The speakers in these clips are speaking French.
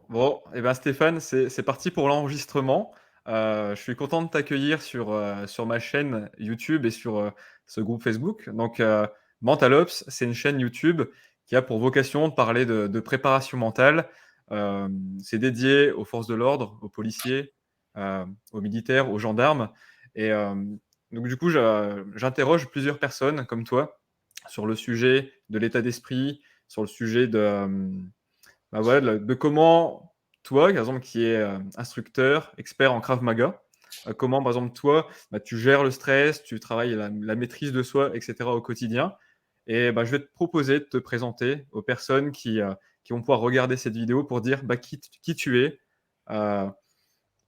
Bon, et ben Stéphane, c'est parti pour l'enregistrement. Je suis content de t'accueillir sur ma chaîne YouTube et sur ce groupe Facebook. Donc, Mentalops, c'est une chaîne YouTube qui a pour vocation de parler de préparation mentale. C'est dédié aux forces de l'ordre, aux policiers, aux militaires, aux gendarmes. Et donc, du coup, j'interroge plusieurs personnes comme toi sur le sujet de l'état d'esprit, sur le sujet bah, voilà, de comment toi, par exemple, qui es, instructeur, expert en Krav Maga, comment, par exemple, toi, bah, tu gères le stress, tu travailles la maîtrise de soi et cetera au quotidien et bah, je vais te proposer de te présenter aux personnes qui vont pouvoir regarder cette vidéo pour dire, bah, qui tu es, heu,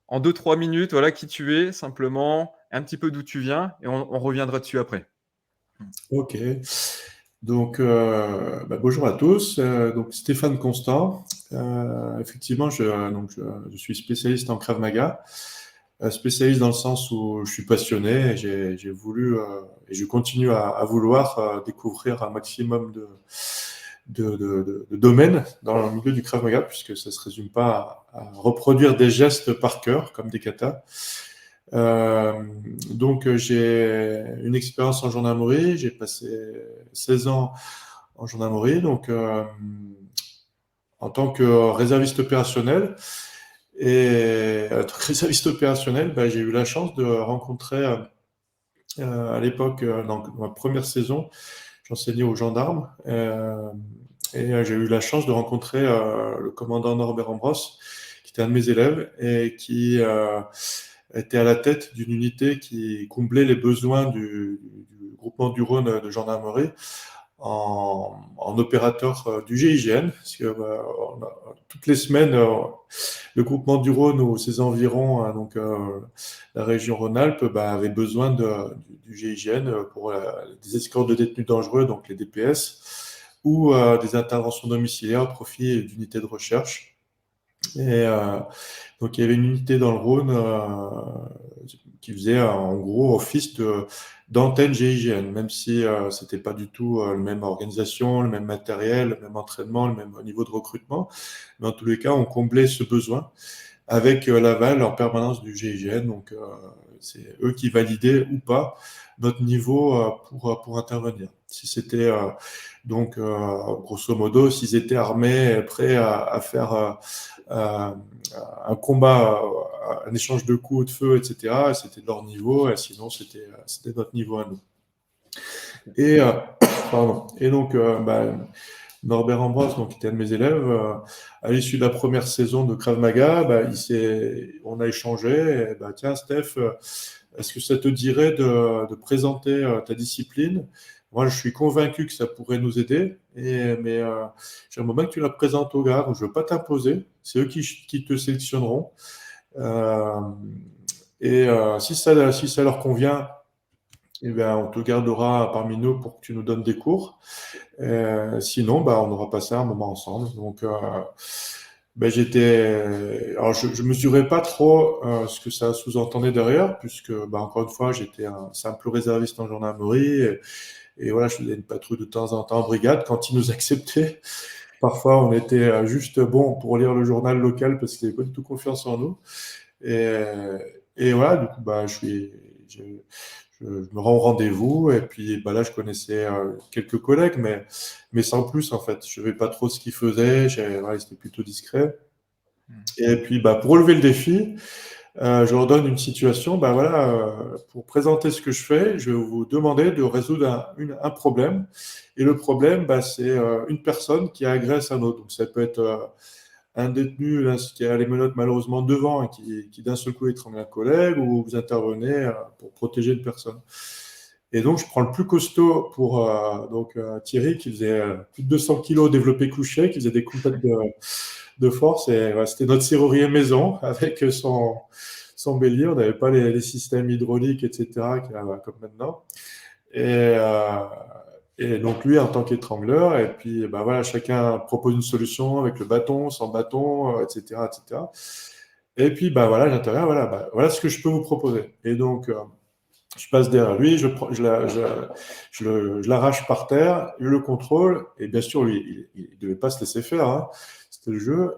en 2-3 minutes, voilà, qui tu es simplement, un petit peu d'où tu viens et on reviendra dessus après. Mmh. Ok. Donc, bonjour à tous. Donc, Stéphane Constant. Effectivement, je suis spécialiste en Krav Maga. Spécialiste dans le sens où je suis passionné et j'ai voulu et je continue à vouloir découvrir un maximum de domaines dans le milieu du Krav Maga, puisque ça se résume pas à reproduire des gestes par cœur, comme des katas. Euh, j'ai une expérience en gendarmerie. J'ai passé 16 ans en gendarmerie, en tant que réserviste opérationnel. Et en tant que réserviste opérationnel, j'ai eu la chance de rencontrer à l'époque, dans ma première saison, j'enseignais aux gendarmes. J'ai eu la chance de rencontrer le commandant Norbert Ambrosse, qui était un de mes élèves et qui était à la tête d'une unité qui comblait les besoins du groupement du Rhône de gendarmerie en opérateur du GIGN. Parce que, toutes les semaines, le groupement du Rhône ou ses environs, la région Rhône-Alpes, avait besoin du GIGN pour des escortes de détenus dangereux, donc les DPS, ou des interventions domiciliaires au profit d'unités de recherche. Et donc il y avait une unité dans le Rhône qui faisait en gros office d'antenne GIGN, même si c'était pas du tout la même organisation, le même matériel, le même entraînement, le même niveau de recrutement. Mais en tous les cas, on comblait ce besoin avec l'aval en permanence du GIGN. Donc c'est eux qui validaient ou pas notre niveau pour intervenir. Si c'était grosso modo, s'ils étaient armés, prêts à faire euh, un combat, un échange de coups, de feu, etc. C'était de leur niveau, et sinon c'était notre niveau à nous. OK. Et, pardon. Et donc, Norbert Ambroise, donc, qui était un de mes élèves, à l'issue de la première saison de Krav Maga, on a échangé. Et, tiens, Steph, est-ce que ça te dirait de présenter ta discipline? Moi, je suis convaincu que ça pourrait nous aider, mais j'aimerais bien que tu la présentes aux gars. Donc, je ne veux pas t'imposer. C'est eux qui te sélectionneront. Euh, si ça leur convient, eh bien, on te gardera parmi nous pour que tu nous donnes des cours. Sinon, on aura passé un moment ensemble. Donc, alors je mesurais pas trop ce que ça sous-entendait derrière, puisque, encore une fois, j'étais un simple réserviste en gendarmerie. Et voilà, je faisais une patrouille de temps en temps en brigade quand ils nous acceptaient. Parfois, on était juste bon pour lire le journal local parce qu'ils n'avaient pas du tout confiance en nous. Et, et voilà, du coup, je me rends au rendez-vous. Et puis là, je connaissais quelques collègues, mais sans plus, en fait. Je ne savais pas trop ce qu'ils faisaient. Voilà, ils étaient plutôt discrets. Mmh. Et puis, pour relever le défi, je leur donne une situation. Pour présenter ce que je fais, je vais vous demander de résoudre un problème. Et le problème, c'est une personne qui agresse un autre. Donc, ça peut être un détenu là, qui a les menottes malheureusement devant et qui d'un seul coup étrangle un collègue, ou vous intervenez pour protéger une personne. Et donc, je prends le plus costaud pour Thierry, qui faisait plus de 200 kilos développé couché, qui faisait des compètes de force. Et c'était notre serrurier maison avec son bélier. On n'avait pas les systèmes hydrauliques, etc., comme maintenant. Et, euh, et donc lui en tant qu'étrangleur, et puis voilà, chacun propose une solution avec le bâton, sans bâton, etc., etc. Et puis voilà, j'interviens, voilà, voilà ce que je peux vous proposer. Et donc je passe derrière lui, je l'arrache par terre, je le contrôle, et bien sûr lui, il ne devait pas se laisser faire, hein. C'était le jeu.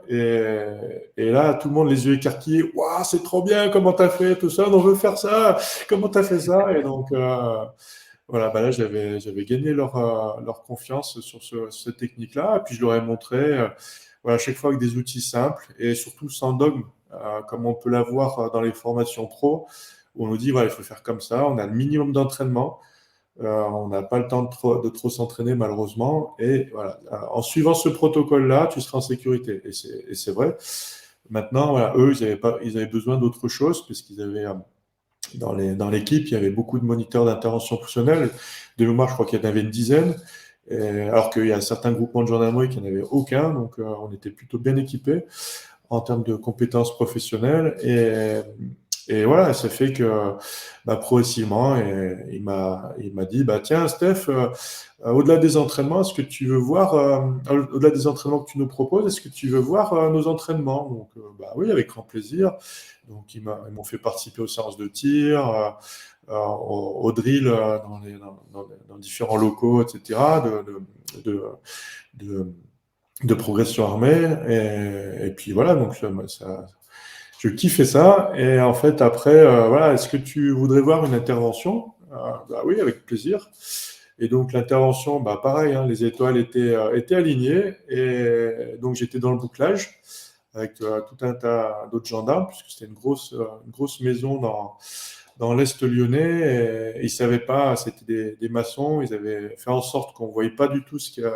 Et là, tout le monde les yeux écarquillés. Waouh, c'est trop bien, comment t'as fait tout ça? On veut faire ça. Comment t'as fait ça? Et donc, voilà, bah là, j'avais gagné leur confiance sur cette technique-là. Et puis, je leur ai montré, voilà, à chaque fois avec des outils simples et surtout sans dogme, comme on peut l'avoir dans les formations pro, où on nous dit, voilà, il faut faire comme ça. On a le minimum d'entraînement. On n'a pas le temps de trop s'entraîner malheureusement. Et voilà, en suivant ce protocole-là, tu seras en sécurité. Et c'est vrai. Maintenant, voilà, eux, ils avaient besoin d'autre chose parce qu'ils avaient dans l'équipe, il y avait beaucoup de moniteurs d'intervention fonctionnelle. De mémoire, je crois qu'il y en avait une dizaine. Alors qu'il y a certains groupements de gendarmerie qui n'en avaient aucun. Donc, on était plutôt bien équipés en termes de compétences professionnelles. Et voilà, ça fait que bah, progressivement, il m'a dit, bah, tiens, Steph, au-delà des entraînements, est-ce que tu veux voir, au-delà des entraînements que tu nous proposes, est-ce que tu veux voir nos entraînements? Donc, bah, oui, avec grand plaisir. Donc, ils m'ont fait participer aux séances de tir, au drill dans différents locaux, etc., de, de, de progression armée. Et puis voilà, donc je kiffais ça. Et en fait, après, voilà, est-ce que tu voudrais voir une intervention? Bah oui, avec plaisir. Et donc l'intervention, bah pareil, hein, les étoiles étaient alignées. Et donc j'étais dans le bouclage avec tout un tas d'autres gendarmes, puisque c'était une grosse maison dans l'Est lyonnais. Et ils ne savaient pas, c'était des maçons, ils avaient fait en sorte qu'on ne voyait pas du tout ce qu'il y a,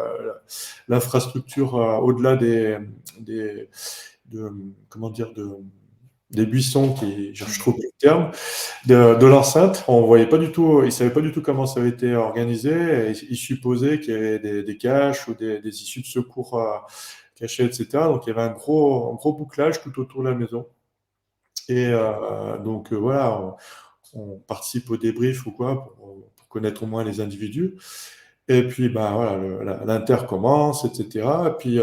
l'infrastructure au-delà des, comment dire, des buissons qui, je trouve le terme, de l'enceinte. On voyait pas du tout, ils savaient pas du tout comment ça avait été organisé. Et ils supposaient qu'il y avait des caches ou des issues de secours cachées, etc. Donc il y avait un gros bouclage tout autour de la maison. Et donc voilà, on participe au débrief ou quoi pour connaître au moins les individus. Et puis, bah, voilà, l'inter commence, etc. Et puis,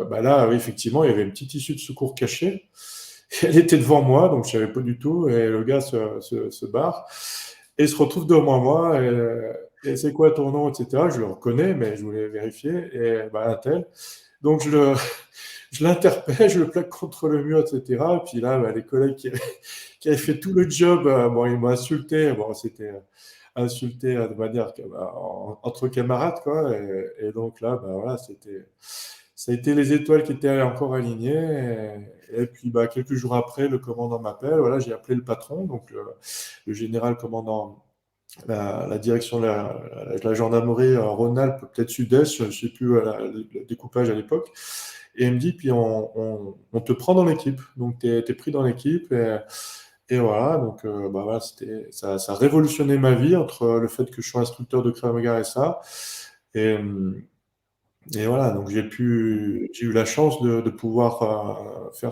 bah, là, oui, effectivement, il y avait une petite issue de secours cachée. Elle était devant moi, donc je ne savais pas du tout. Et le gars se barre et se retrouve devant moi. Et c'est quoi ton nom, etc. Je le reconnais, mais je voulais vérifier. Et bah, un tel. Donc, je l'interpelle, je le plaque contre le mur, etc. Et puis là, bah, les collègues qui avaient fait tout le job, bon, ils m'ont insulté. Bon, c'était insulté de manière bah, entre camarades, quoi. Et donc là, bah, voilà, ça a été les étoiles qui étaient encore alignées. Et puis, bah, quelques jours après, le commandant m'appelle. Voilà, j'ai appelé le patron, donc le général commandant la direction de la gendarmerie Rhône-Alpes, peut-être Sud-Est, je ne sais plus le découpage à l'époque. Et il me dit, puis on te prend dans l'équipe. Donc, tu es pris dans l'équipe. Et voilà, donc bah, voilà, ça a révolutionné ma vie entre le fait que je sois instructeur de Krav Maga et ça. Et, et voilà, donc j'ai eu la chance de pouvoir faire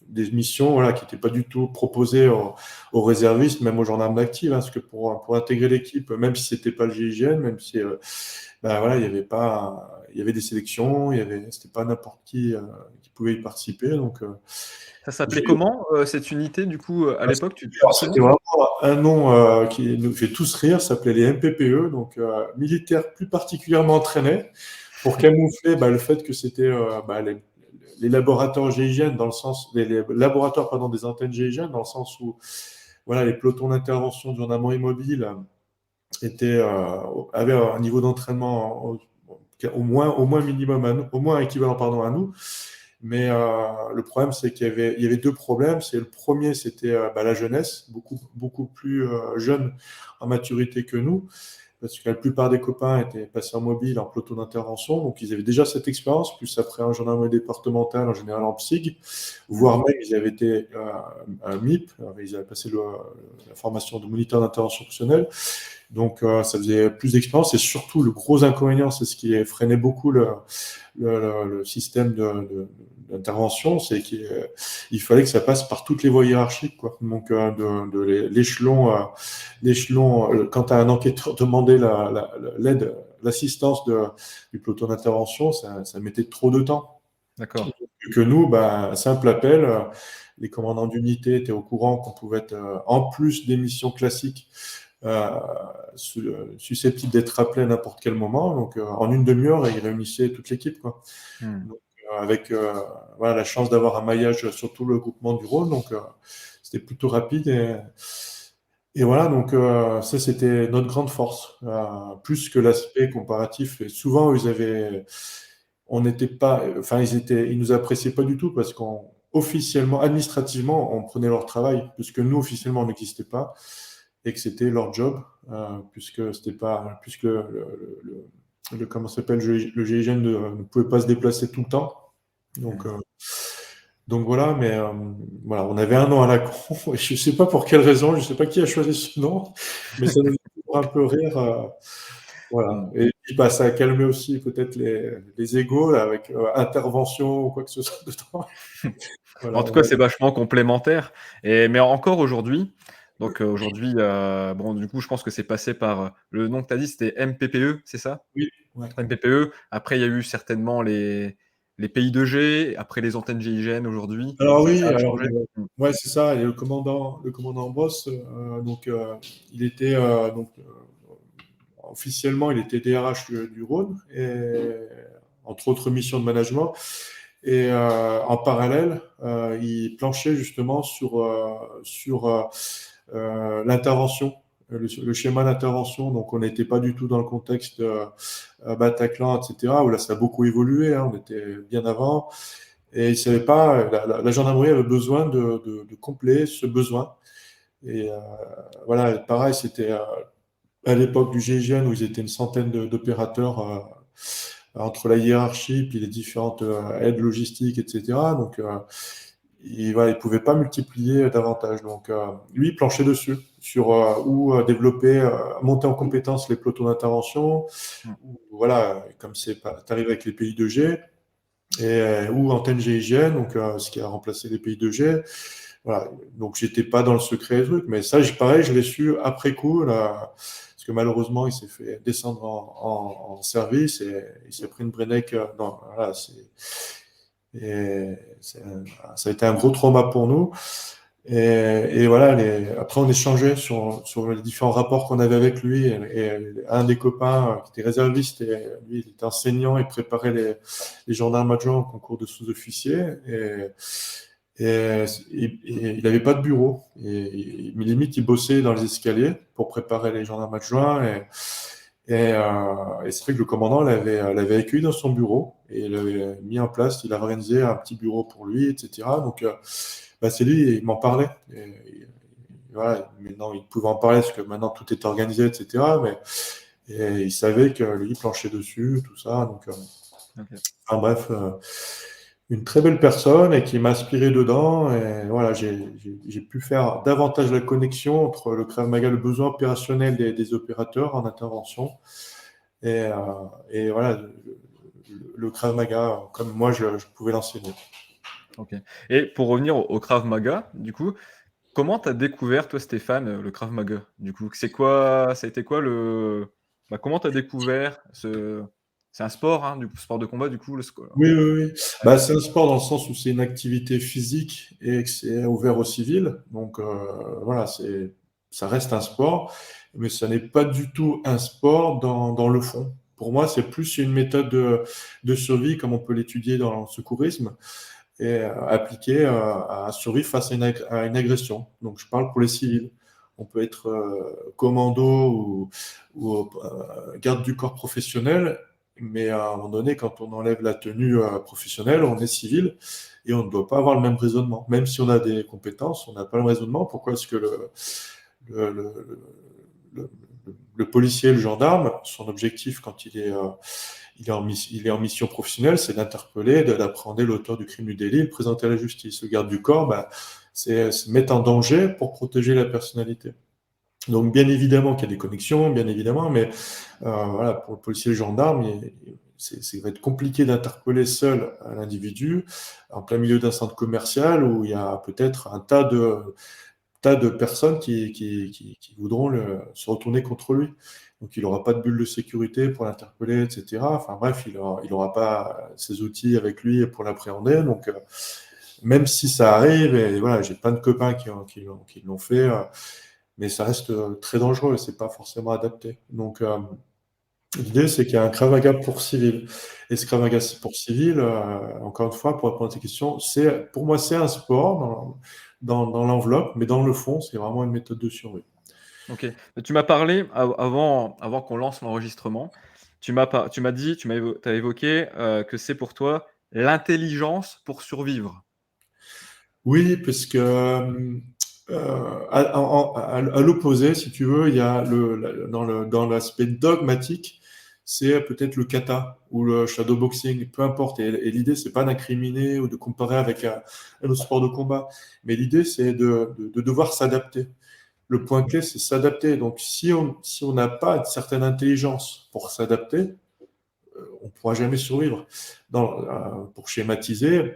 des missions voilà, qui n'étaient pas du tout proposées aux réservistes, même aux gendarmes actifs, hein, parce que pour intégrer l'équipe, même si c'était pas le GIGN, même si bah, voilà, il y avait des sélections, c'était pas n'importe qui pouvait y participer. Donc, Ça s'appelait j'ai comment, cette unité, du coup, à l'époque, tu te alors, souviens? c'était vraiment un nom qui nous fait tous rire, ça s'appelait les MPPE, donc militaires plus particulièrement entraînés, pour camoufler bah, le fait que c'était bah, les laboratoires GIGN, dans le sens, les laboratoires pardon, des antennes GIGN, dans le sens où voilà, les pelotons d'intervention du gendarmerie mobile avaient un niveau d'entraînement au moins minimum au moins équivalent pardon, à nous. Mais le problème, c'est il y avait deux problèmes. C'est le premier, c'était bah, la jeunesse, beaucoup plus jeune en maturité que nous, parce que la plupart des copains étaient passés en mobile, en peloton d'intervention, donc ils avaient déjà cette expérience, plus après un gendarmerie départemental, en général en PSIG, voire même ils avaient été un MIP, ils avaient passé la formation de moniteur d'intervention fonctionnelle. Donc, ça faisait plus d'expérience et surtout le gros inconvénient, c'est ce qui freinait beaucoup le système d'intervention, c'est qu'il fallait que ça passe par toutes les voies hiérarchiques, quoi. Donc, quand un enquêteur demandait l'aide, l'assistance du peloton d'intervention, ça mettait trop de temps. D'accord. Que nous, bah, simple appel, les commandants d'unité étaient au courant qu'on pouvait être, en plus des missions classiques, euh, susceptibles d'être appelés à n'importe quel moment. Donc, en une demi-heure, ils réunissaient toute l'équipe, quoi. Mmh. avec voilà, la chance d'avoir un maillage sur tout le groupement du Rhône, donc c'était plutôt rapide. Et voilà, donc ça, c'était notre grande force, plus que l'aspect comparatif. Et souvent, on n'était pas, enfin, ils nous appréciaient pas du tout parce qu'officiellement, administrativement, on prenait leur travail, puisque nous, officiellement, on n'existait pas et que c'était leur job, puisque comment ça s'appelle, le GIGN ne pouvait pas se déplacer tout le temps. Donc, voilà, mais voilà, on avait un nom à la con, et je ne sais pas pour quelle raison, je ne sais pas qui a choisi ce nom, mais ça nous fait toujours un peu rire. Voilà. Et puis, bah, ça a calmé aussi peut-être les égos là, avec intervention ou quoi que ce soit dedans. Voilà, En tout cas, c'est vachement complémentaire mais encore aujourd'hui, donc aujourd'hui, bon, du coup, je pense que c'est passé par, le nom que tu as dit, c'était MPPE, c'est ça? oui, ouais. MPPE, après il y a eu certainement les pays 2G, après les antennes GIGN aujourd'hui, Alors ça oui, a alors changé? ouais, c'est ça. Et le commandant Boss, donc il était officiellement, il était DRH du Rhône, et entre autres missions de management. Et en parallèle, il planchait justement sur l'intervention, le schéma d'intervention. Donc, on n'était pas du tout dans le contexte Bataclan, etc., où là, ça a beaucoup évolué. Hein, on était bien avant. Et il ne savait pas, la gendarmerie avait besoin de combler ce besoin. Et voilà, pareil, c'était à l'époque du GIGN où ils étaient une centaine d'opérateurs entre la hiérarchie puis les différentes aides logistiques, etc. Donc, voilà, il ne pouvait pas multiplier davantage. Donc, lui, il planchait dessus, sur ou développer, monter en compétence les pelotons d'intervention, Mmh. ou, voilà, comme tu arrives avec les pays 2G, ou antenne GIGN, donc ce qui a remplacé les pays 2G. Voilà. Donc, j'étais pas dans le secret des trucs, mais ça, pareil, je l'ai su après coup, là, parce que malheureusement, il s'est fait descendre en service et il s'est pris une Brenec. Voilà, ça a été un gros trauma pour nous. Et voilà, après, on échangeait sur les différents rapports qu'on avait avec lui. Et un des copains qui était réserviste, et lui, il était enseignant, il préparait les gendarmes adjoints au concours de sous-officiers. Et il n'avait pas de bureau. Mais limite, il bossait dans les escaliers pour préparer les gendarmes adjoints. Et c'est vrai que le commandant l'avait accueilli dans son bureau et il avait mis en place, il avait organisé un petit bureau pour lui, etc. Donc, bah, c'est lui, il m'en parlait. Voilà, maintenant, il pouvait en parler parce que maintenant tout est organisé, etc. Et il savait que lui, il planchait dessus, tout ça. Donc, OK. enfin, bref, une très belle personne et qui m'a inspiré dedans. Et voilà, j'ai pu faire davantage la connexion entre le Krav Maga, le besoin opérationnel des opérateurs en intervention. Et voilà, le Krav Maga, comme moi, je pouvais l'enseigner. OK. Et pour revenir au Krav Maga, du coup, comment tu as découvert, toi, Stéphane, le Krav Maga? Du coup, ça a été quoi comment tu as découvert c'est un sport, hein, du coup, sport de combat, du coup, le sco Oui, oui, oui. ouais. Bah, c'est un sport dans le sens où c'est une activité physique et que c'est ouvert aux civils. Donc, voilà, ça reste un sport, mais ça n'est pas du tout un sport dans le fond. Pour moi, c'est plus une méthode de survie, comme on peut l'étudier dans le secourisme, et appliquée à survivre face à une agression. Donc, je parle pour les civils. On peut être commando ou garde du corps professionnel, mais à un moment donné, quand on enlève la tenue professionnelle, on est civil et on ne doit pas avoir le même raisonnement. Même si on a des compétences, on n'a pas le même raisonnement. Pourquoi est-ce que le, le, le, le policier, le gendarme, son objectif quand il est en mission professionnelle, c'est d'interpeller, d'appréhender l'auteur du crime, du délit, de le présenter à la justice. Le garde du corps, bah, c'est se mettre en danger pour protéger la personnalité. Donc, bien évidemment qu'il y a des connexions, bien évidemment, mais voilà, pour le policier et le gendarme, ça va être compliqué d'interpeller seul un individu en plein milieu d'un centre commercial où il y a peut-être un tas de personnes qui voudront se retourner contre lui. Donc, il n'aura pas de bulle de sécurité pour l'interpeller, etc. Enfin bref, il aura pas ses outils avec lui pour l'appréhender. Donc, même si ça arrive, et voilà, j'ai plein de copains qui l'ont fait, mais ça reste très dangereux et c'est pas forcément adapté. Donc, L'idée, c'est qu'il y a un Krav Maga pour civil. Et ce Krav Maga pour civil, encore une fois, pour répondre à tes questions, pour moi, c'est un sport dans l'enveloppe, mais dans le fond, c'est vraiment une méthode de survie. OK. Tu m'as parlé avant qu'on lance l'enregistrement, tu m'as dit, tu as évoqué, que c'est pour toi l'intelligence pour survivre. Oui, parce que à l'opposé, si tu veux, il y a dans l'aspect dogmatique, c'est peut-être le kata ou le shadowboxing, peu importe. Et l'idée, c'est pas d'incriminer ou de comparer avec un autre sport de combat, mais l'idée, c'est de devoir s'adapter. Le point clé, c'est s'adapter. Donc, si on n'a pas une certaine intelligence pour s'adapter, on ne pourra jamais survivre. Pour schématiser,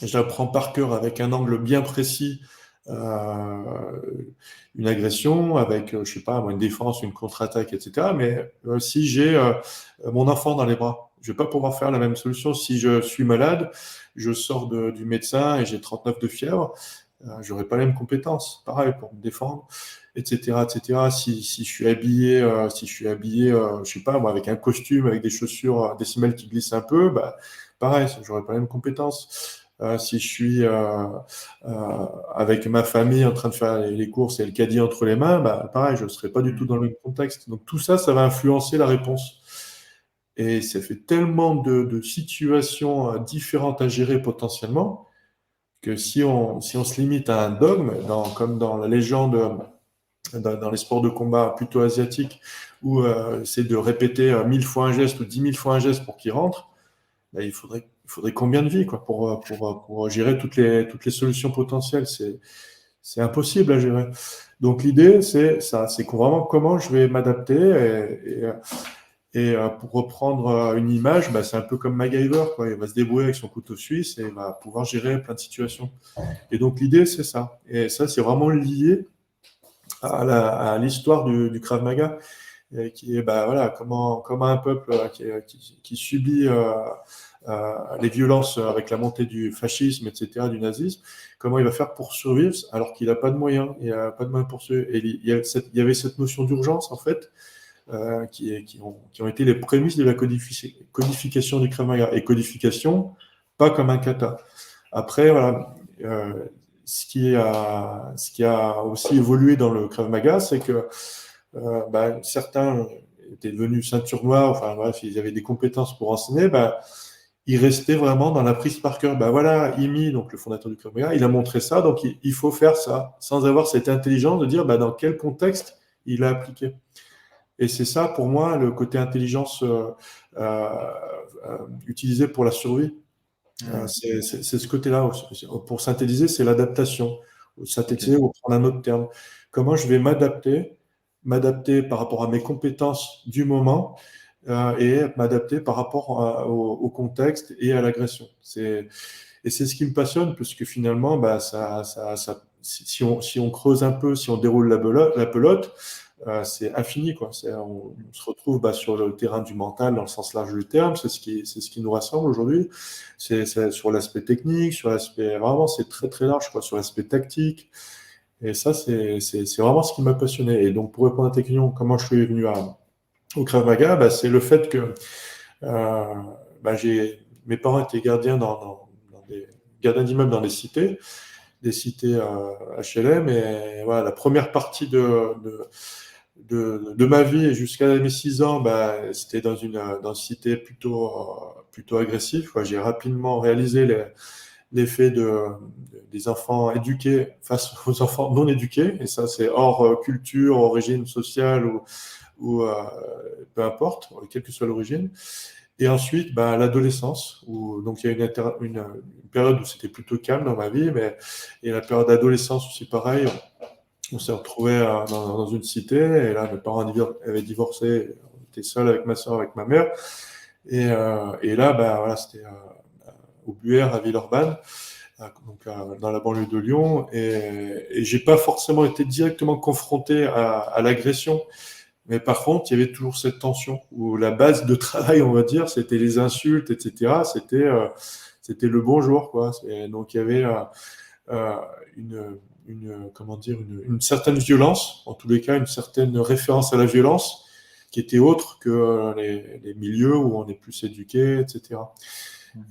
je la prends par cœur avec un angle bien précis, euh, une agression, avec, je sais pas, une défense, une contre-attaque, etc. Mais si j'ai mon enfant dans les bras, je vais pas pouvoir faire la même solution. Si je suis malade, je sors du médecin et j'ai 39 de fièvre, j'aurais pas les mêmes compétences. Pareil pour me défendre, etc., etc. Si je suis habillé, je sais pas, moi, avec un costume, avec des chaussures, des semelles qui glissent un peu, bah, pareil, j'aurais pas les mêmes compétences. Si je suis avec ma famille en train de faire les courses et le caddie entre les mains, bah, pareil, je ne serai pas du tout Mmh. dans le même contexte. Donc tout ça, ça va influencer la réponse. Et ça fait tellement de situations différentes à gérer potentiellement que si on se limite à un dogme, comme dans la légende, dans les sports de combat plutôt asiatiques, où c'est de répéter 1000 fois un geste ou 10 000 fois un geste pour qu'il rentre, bah, il faudrait combien de vies quoi, pour gérer toutes les solutions potentielles? C'est impossible à gérer. Donc l'idée, c'est ça, c'est vraiment comment je vais m'adapter. Et pour reprendre une image, bah, c'est un peu comme MacGyver, quoi. Il va se débrouiller avec son couteau suisse et il va pouvoir gérer plein de situations. Et donc l'idée, c'est ça. Et ça, c'est vraiment lié à l'histoire du Krav Maga, qui est bah, voilà, comment un peuple qui subit les violences avec la montée du fascisme, etc., du nazisme, comment il va faire pour survivre alors qu'il n'a pas de moyens, il n'a pas de moyens pour survivre. Et il y avait cette notion d'urgence, en fait, qui ont été les prémices de la codification du Krav Maga. Et codification, pas comme un kata. Après, voilà, ce qui a aussi évolué dans le Krav Maga, c'est que bah, certains étaient devenus ceinture noire, enfin bref, ils avaient des compétences pour enseigner, bah, ils restaient vraiment dans la prise par cœur. Bah voilà, Imi, donc le fondateur du Krav Maga, il a montré ça, donc il faut faire ça, sans avoir cette intelligence de dire bah, dans quel contexte il a appliqué. Et c'est ça, pour moi, le côté intelligence euh, utilisé pour la survie. Mmh. C'est ce côté-là. Pour synthétiser, c'est l'adaptation. OK. Synthétiser, ou prendre un autre terme. Comment je vais m'adapter par rapport à mes compétences du moment et m'adapter par rapport au contexte et à l'agression. Et c'est ce qui me passionne, parce que finalement, bah, si on creuse un peu, si on déroule la pelote, c'est infini, quoi. On se retrouve bah, sur le terrain du mental dans le sens large du terme. C'est ce qui nous rassemble aujourd'hui. C'est sur l'aspect technique, sur l'aspect vraiment, c'est très très large, quoi, sur l'aspect tactique. Et ça, c'est vraiment ce qui m'a passionné. Et donc, pour répondre à ta question, comment je suis venu au Krav Maga, bah, c'est le fait que euh, bah, mes parents étaient gardiens dans des gardiens d'immeubles dans des cités HLM. Et voilà, la première partie de ma vie et jusqu'à mes 6 ans, bah, c'était dans une cité plutôt agressive, quoi. J'ai rapidement réalisé l'effet des enfants éduqués face aux enfants non éduqués. Et ça, c'est hors culture, origine sociale ou peu importe, quelle que soit l'origine. Et ensuite, bah, l'adolescence, où donc il y a une période où c'était plutôt calme dans ma vie, mais et la période d'adolescence aussi pareil. On s'est retrouvés dans une cité, et là, mes parents avaient divorcé, on était seuls avec ma soeur, avec ma mère. Et là, bah, voilà, c'était au Buère, à Villeurbanne, donc dans la banlieue de Lyon. Et j'ai pas forcément été directement confronté à l'agression, mais par contre, il y avait toujours cette tension où la base de travail, on va dire, c'était les insultes, etc. C'était le bonjour, quoi. Donc il y avait euh, comment dire, une certaine violence, en tous les cas, une certaine référence à la violence, qui étaient autres que les milieux où on est plus éduqué, etc.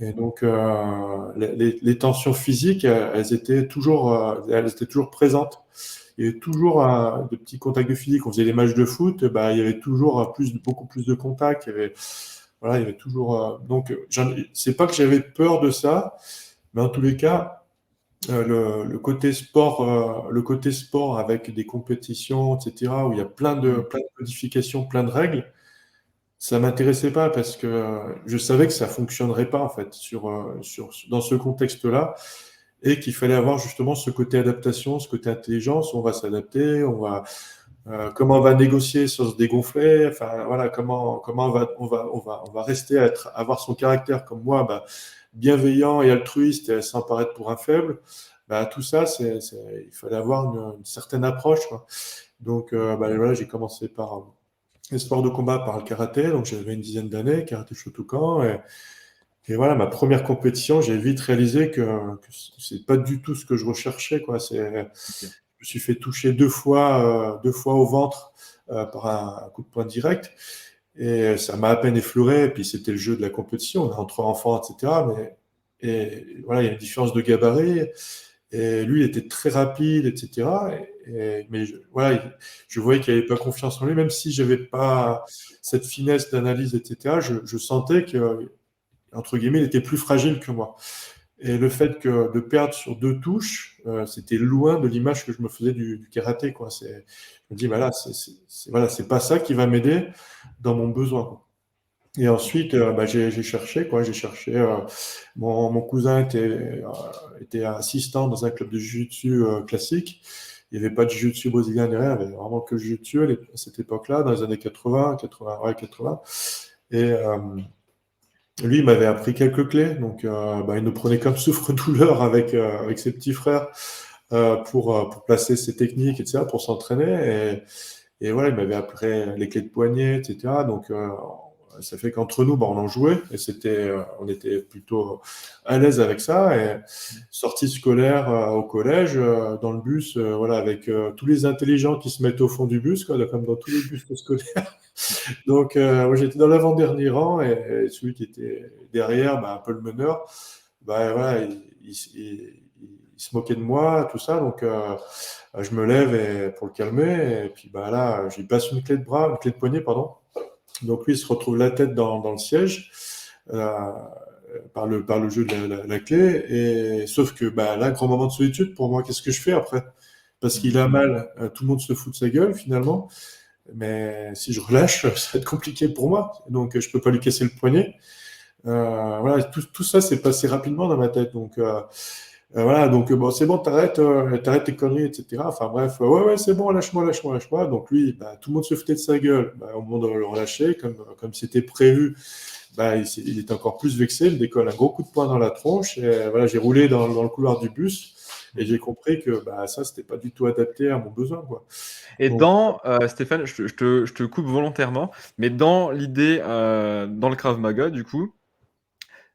Et donc, les tensions physiques, elles étaient toujours présentes. Il y avait toujours de petits contacts de physique. On faisait des matchs de foot, bah, il y avait toujours beaucoup plus de contacts. Voilà, il y avait toujours. Donc, c'est pas que j'avais peur de ça, mais en tous les cas, le côté sport avec des compétitions, etc., où il y a plein de modifications, plein de règles, ça m'intéressait pas parce que je savais que ça fonctionnerait pas en fait dans ce contexte-là et qu'il fallait avoir justement ce côté adaptation, ce côté intelligence. On va s'adapter, comment on va négocier sans se dégonfler. Enfin voilà, comment on va rester avoir son caractère comme moi, bah, bienveillant et altruiste et sans paraître pour un faible. Bah, tout ça, il fallait avoir une certaine approche, quoi. Donc bah, voilà, j'ai commencé par les sports de combat, par le karaté. Donc j'avais une dizaine d'années, karaté Shotokan. Et voilà, ma première compétition, j'ai vite réalisé que c'est pas du tout ce que je recherchais, quoi. Ok. Je me suis fait toucher deux fois au ventre par un coup de poing direct. Et ça m'a à peine effleuré. Et puis c'était le jeu de la compétition, on est entre enfants, etc. Et voilà, il y a une différence de gabarit. Et lui, il était très rapide, etc. Mais voilà, je voyais qu'il n'avait pas confiance en lui, même si je n'avais pas cette finesse d'analyse, etc. Je sentais que, entre guillemets, il était plus fragile que moi. Et le fait de perdre sur deux touches, c'était loin de l'image que je me faisais du karaté, quoi. Je me dis, bah là, voilà, c'est pas ça qui va m'aider dans mon besoin, quoi. Et ensuite, bah, j'ai cherché, quoi. J'ai cherché. Mon cousin était assistant dans un club de jiu-jitsu classique. Il n'y avait pas de jiu-jitsu brésilien ni rien, il n'y avait vraiment que le jiu-jitsu à cette époque-là, dans les années 80, 80, ouais, 80. Et lui, il m'avait appris quelques clés. Donc, bah, il nous prenait comme souffre-douleur avec ses petits frères pour placer ses techniques, etc., pour s'entraîner. Et voilà, il m'avait appris les clés de poignet, etc. Donc, ça fait qu'entre nous, bah, on en jouait et on était plutôt à l'aise avec ça. Et sortie scolaire au collège, dans le bus, voilà, avec tous les intelligents qui se mettent au fond du bus, quoi, comme dans tous les bus scolaires. Donc, moi, j'étais dans l'avant-dernier rang et celui qui était derrière, bah, un peu le meneur, bah, voilà, il se moquait de moi, tout ça. Donc, je me lève pour le calmer et puis bah, là, je lui passe une clé de poignet, pardon. Donc, lui, il se retrouve la tête dans le siège euh, par le jeu de la clé. Et, sauf que bah, là, grand moment de solitude pour moi, qu'est-ce que je fais après? Parce qu'il a mal, tout le monde se fout de sa gueule finalement. Mais si je relâche, ça va être compliqué pour moi. Donc, je peux pas lui casser le poignet. Voilà, tout ça s'est passé rapidement dans ma tête. Donc, voilà, donc bon, c'est bon, t'arrêtes tes conneries, etc. Enfin bref, ouais, c'est bon, lâche-moi, lâche-moi, lâche-moi. Donc lui, bah, tout le monde se foutait de sa gueule. Bah, au moment de le relâcher, comme c'était prévu, bah, il était encore plus vexé. Il me décolle un gros coup de poing dans la tronche. Et voilà, j'ai roulé dans le couloir du bus et j'ai compris que bah, ça, c'était pas du tout adapté à mon besoin, quoi. Et Donc, Stéphane, je te coupe volontairement, mais dans l'idée, dans le Krav Maga, du coup,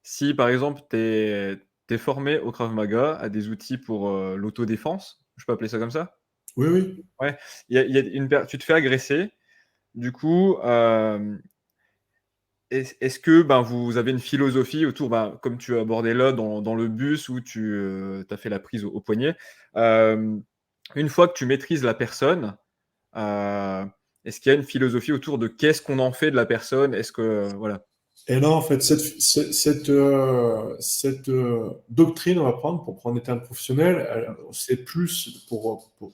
si par exemple tu es formé au Krav Maga, à des outils pour l'autodéfense, je peux appeler ça comme ça? oui, oui. Ouais, il y a tu te fais agresser, du coup, est-ce que ben, vous avez une philosophie autour, ben, comme tu as abordé là dans le bus où tu as fait la prise au poignet, euh, une fois que tu maîtrises la personne, est-ce qu'il y a une philosophie autour de qu'est-ce qu'on en fait de la personne? Est-ce que voilà. Et là, en fait, cette doctrine, on va prendre, pour prendre des termes professionnels, c'est plus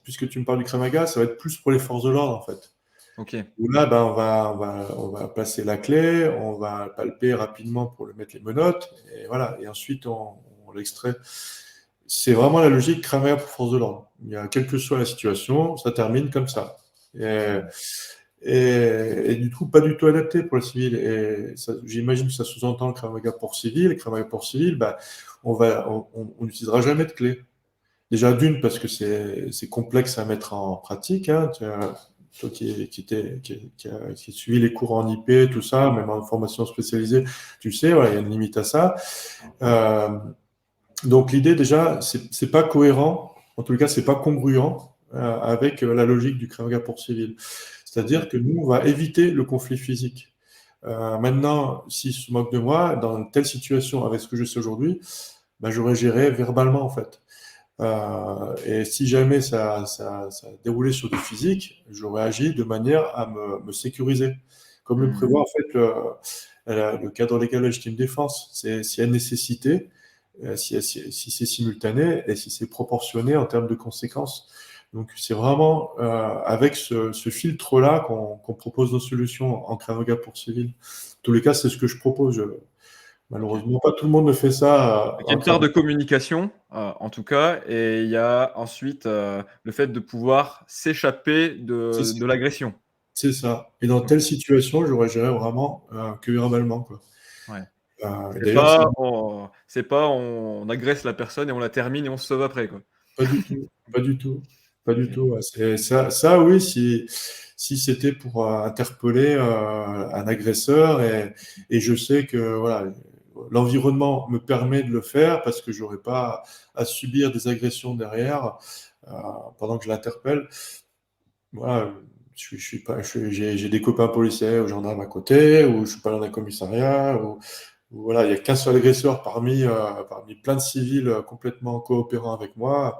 puisque tu me parles du Krav Maga, ça va être plus pour les forces de l'ordre, en fait. OK. Où là, ben, on va passer la clé, on va palper rapidement pour le mettre les menottes, et voilà. Et ensuite, on l'extrait. C'est vraiment la logique Krav Maga pour force de l'ordre. Il y a, quelle que soit la situation, ça termine comme ça. Et du coup, pas du tout adapté pour le civil. Et j'imagine que ça sous-entend le Krav Maga pour civil. Le Krav Maga pour civil, bah, on n'utilisera jamais de clé. Déjà d'une, parce que c'est complexe à mettre en pratique, hein. Toi qui suivi les cours en IP, tout ça, même en formation spécialisée, tu sais, voilà, il y a une limite à ça. Euh, donc l'idée déjà, c'est pas cohérent, en tout cas, c'est pas congruent avec la logique du Krav Maga pour civil. C'est-à-dire que nous, on va éviter le conflit physique. Maintenant, s'il se moque de moi, dans une telle situation, avec ce que je sais aujourd'hui, ben, j'aurais géré verbalement, en fait. Et si jamais ça déroulait sur du physique, j'aurais agi de manière à me sécuriser. Comme le Hmm. prévoit, en fait, le cadre légal de légitime défense. C'est s'il y a nécessité, si c'est simultané et si c'est proportionné en termes de conséquences. Donc, c'est vraiment avec ce filtre-là qu'on propose nos solutions en Krav Maga pour civil. En tous les cas, c'est ce que je propose. Ok. Malheureusement, pas tout le monde ne fait ça Donc, il y a en une Krav part de Maga. communication, en tout cas, et il y a ensuite le fait de pouvoir s'échapper C'est de ça. l'agression. C'est ça. Et dans Ok. telle situation, j'aurais géré vraiment que verbalement, quoi. Ouais. Et d'ailleurs, c'est C'est pas on agresse la personne et on la termine et on se sauve après, quoi. pas du tout, pas du tout, pas du Ok. tout. Ouais. C'est ça, oui, si c'était pour interpeller un agresseur et je sais que voilà, l'environnement me permet de le faire parce que j'aurais pas à subir des agressions derrière euh, pendant que je l'interpelle. Voilà, je suis pas, j'ai des copains policiers ou gendarmes à côté, ou je suis pas dans un commissariat, ou voilà, il y a qu'un seul agresseur parmi plein de civils complètement coopérants avec moi.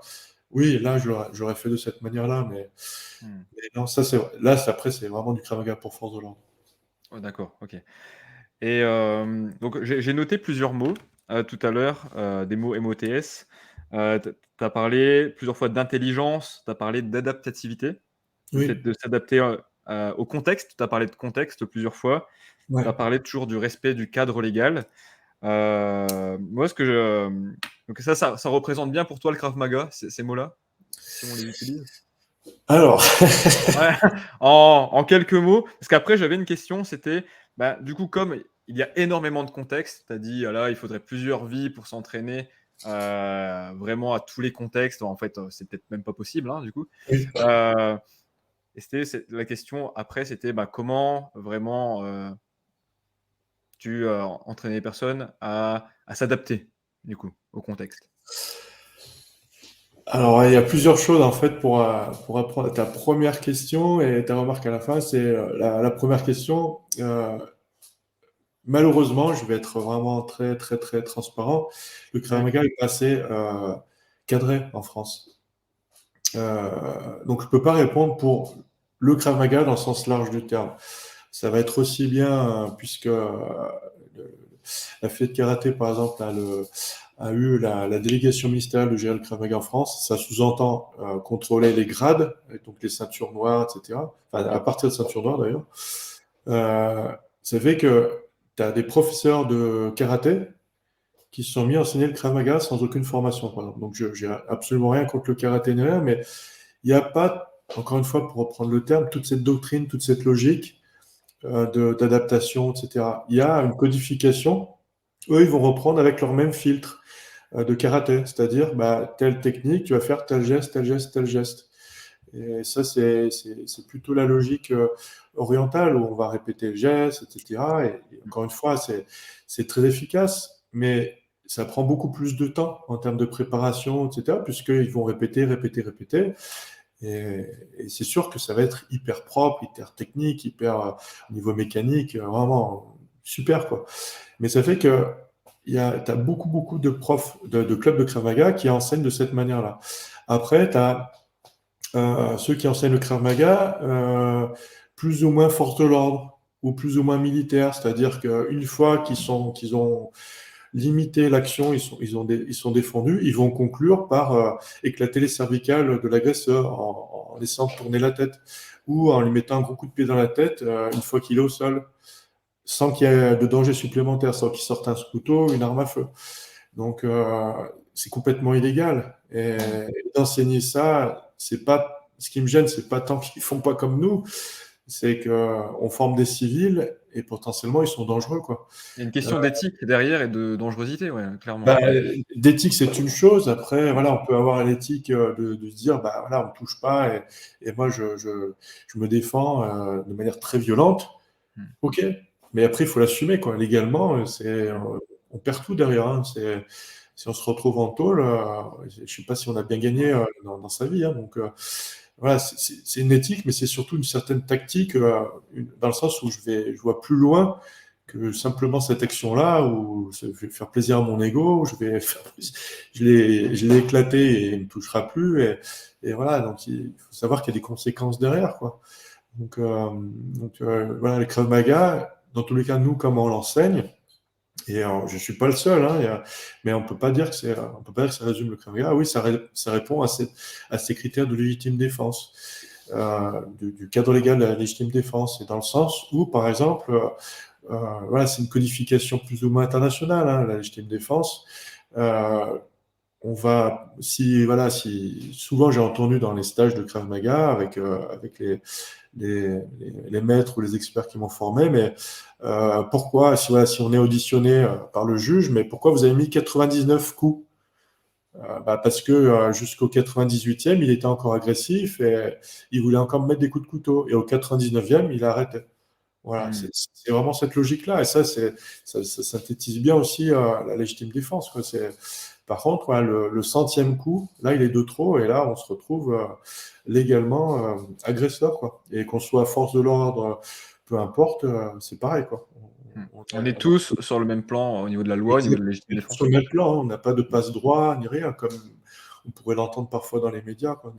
Oui, là, j'aurais fait de cette manière-là, Hmm. mais non, ça c'est là, après, c'est vraiment du Krav Maga pour force de l'ordre. Oh, d'accord, ok. Et donc j'ai noté plusieurs mots tout à l'heure, des mots MOTS. Tu as parlé plusieurs fois d'intelligence, tu as parlé d'adaptativité, le fait Oui, de s'adapter au contexte. Tu as parlé de contexte plusieurs fois. Tu as ouais. parlé toujours du respect du cadre légal. Moi, ce que je donc ça représente bien pour toi le Krav Maga, ces mots-là, si on les utilise? Alors, Ouais, en quelques mots, parce qu'après j'avais une question, c'était, bah, du coup, comme il y a énormément de contextes, tu as dit: «Ah là, il faudrait plusieurs vies pour s'entraîner, vraiment à tous les contextes». En fait, c'est peut-être même pas possible, hein, du coup. oui. Heu et c'est la question après, c'était, bah, comment vraiment, entraîner les personnes à s'adapter, du coup, au contexte? Alors, il y a plusieurs choses en fait pour répondre à ta première question et ta remarque à la fin. C'est la première question. Malheureusement, je vais être vraiment très, très, très transparent. Le Krav Ouais. Maga est assez cadré en France. Donc, je ne peux pas répondre pour le Krav Maga dans le sens large du terme. Ça va être aussi bien, puisque la FED Karaté, par exemple, a eu la délégation ministérielle de gérer le Krav Maga en France. Ça sous-entend contrôler les grades, et donc les ceintures noires, etc. Enfin, à partir de ceinture noire d'ailleurs. Euh, Ça fait que tu as des professeurs de karaté qui se sont mis à enseigner le Krav Maga sans aucune formation, par exemple. Donc, je n'ai absolument rien contre le karaté ni rien, mais il n'y a pas, encore une fois, pour reprendre le terme, toute cette doctrine, toute cette logique d'adaptation, etc. Il y a une codification. Eux, ils vont reprendre avec leur même filtre de karaté, c'est-à-dire bah, telle technique, tu vas faire tel geste, tel geste, tel geste. Et ça, c'est plutôt la logique orientale où on va répéter le geste, etc. Et encore une fois, c'est très efficace, mais ça prend beaucoup plus de temps en termes de préparation, etc., puisqu'ils vont répéter, répéter, répéter. Et c'est sûr que ça va être hyper propre, hyper technique, hyper au niveau mécanique, vraiment super, quoi. Mais ça fait que tu as beaucoup, beaucoup de profs de clubs de Krav Maga qui enseignent de cette manière-là. Après, tu as ceux qui enseignent le Krav Maga, plus ou moins force de l'ordre ou plus ou moins militaire, c'est-à-dire qu'une fois qu'ils ont limité l'action, ils sont défendus, ils vont conclure par éclater les cervicales de l'agresseur en laissant tourner la tête ou en lui mettant un gros coup de pied dans la tête une fois qu'il est au sol, sans qu'il y ait de danger supplémentaire, sans qu'il sorte un couteau, une arme à feu. Donc, c'est complètement illégal. Et Mmh. d'enseigner ça, c'est pas, ce qui me gêne, c'est pas tant qu'ils font pas comme nous, c'est qu'on forme des civils et potentiellement ils sont dangereux, quoi. Il y a une Euh, question d'éthique derrière et de dangerosité, ouais, clairement. Bah, d'éthique, c'est une chose. Après, voilà, on peut avoir l'éthique de se dire, bah voilà, on touche pas et moi je me défends de manière très violente. Mmh. Ok, mais après il faut l'assumer, quoi. Légalement, Mmh. on perd tout derrière, hein. Si on se retrouve en tôle, je sais pas si on a bien gagné dans sa vie, hein. Donc, voilà, c'est une éthique, mais c'est surtout une certaine tactique, dans le sens où je vois plus loin que simplement cette action-là, où je vais faire plaisir à mon ego, je l'ai éclaté et il me touchera plus, et voilà, donc il faut savoir qu'il y a des conséquences derrière, quoi. Voilà, le Krav Maga, dans tous les cas, nous, comment on l'enseigne, et je suis pas le seul, hein, mais on peut pas dire que ça résume le Krav Maga. Ah oui, ça répond à ces critères de légitime défense, du cadre légal de la légitime défense, et dans le sens où, par exemple, voilà, c'est une codification plus ou moins internationale, hein, la légitime défense. Euh, si souvent j'ai entendu dans les stages de Krav Maga avec les maîtres ou les experts qui m'ont formé, mais pourquoi, si on est auditionné par le juge, mais pourquoi vous avez mis 99 coups? Parce que jusqu'au 98e, il était encore agressif et il voulait encore me mettre des coups de couteau. Et au 99e, il a arrêté. Voilà, Hmm. c'est vraiment cette logique-là. Et ça synthétise bien aussi la légitime défense, quoi. Par contre, voilà, le centième coup, là, il est de trop. Et là, on se retrouve légalement agresseur, quoi. Et qu'on soit force de l'ordre, peu importe, c'est pareil, quoi. Hmm. On On est, est on est- tous sur le même plan au niveau de la loi, au niveau de la légitime sur défense. le même plan, hein. On n'a pas de passe-droit ni rien, comme on pourrait l'entendre parfois dans les médias, quoi.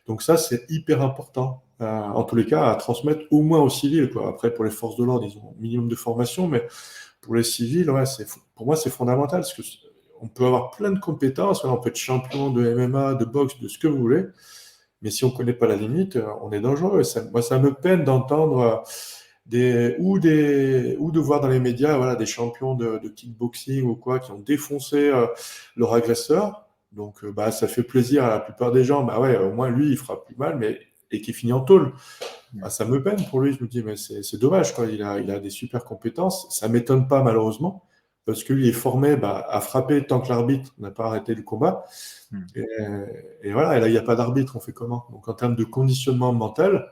Donc ça, c'est hyper important, en tous les cas, à transmettre au moins aux civils, quoi. Après, pour les forces de l'ordre, ils ont un minimum de formation, mais pour les civils, ouais, pour moi, c'est fondamental, parce que on peut avoir plein de compétences, on peut être champion de MMA, de boxe, de ce que vous voulez, mais si on ne connaît pas la limite, on est dangereux. Moi, ça me peine d'entendre ou de voir dans les médias, voilà, des champions de kickboxing ou quoi qui ont défoncé leur agresseur. Donc, ça fait plaisir à la plupart des gens. Bah ouais, au moins lui, il fera plus mal, mais et qui finit en tôle. Hmm. Ça me peine pour lui. Je me dis, mais c'est dommage, quoi. Il a des super compétences. Ça m'étonne pas, malheureusement, parce que lui est formé à frapper tant que l'arbitre n'a pas arrêté le combat. Hmm. Et, et voilà, et là, il n'y a pas d'arbitre, on fait comment? Donc, en termes de conditionnement mental,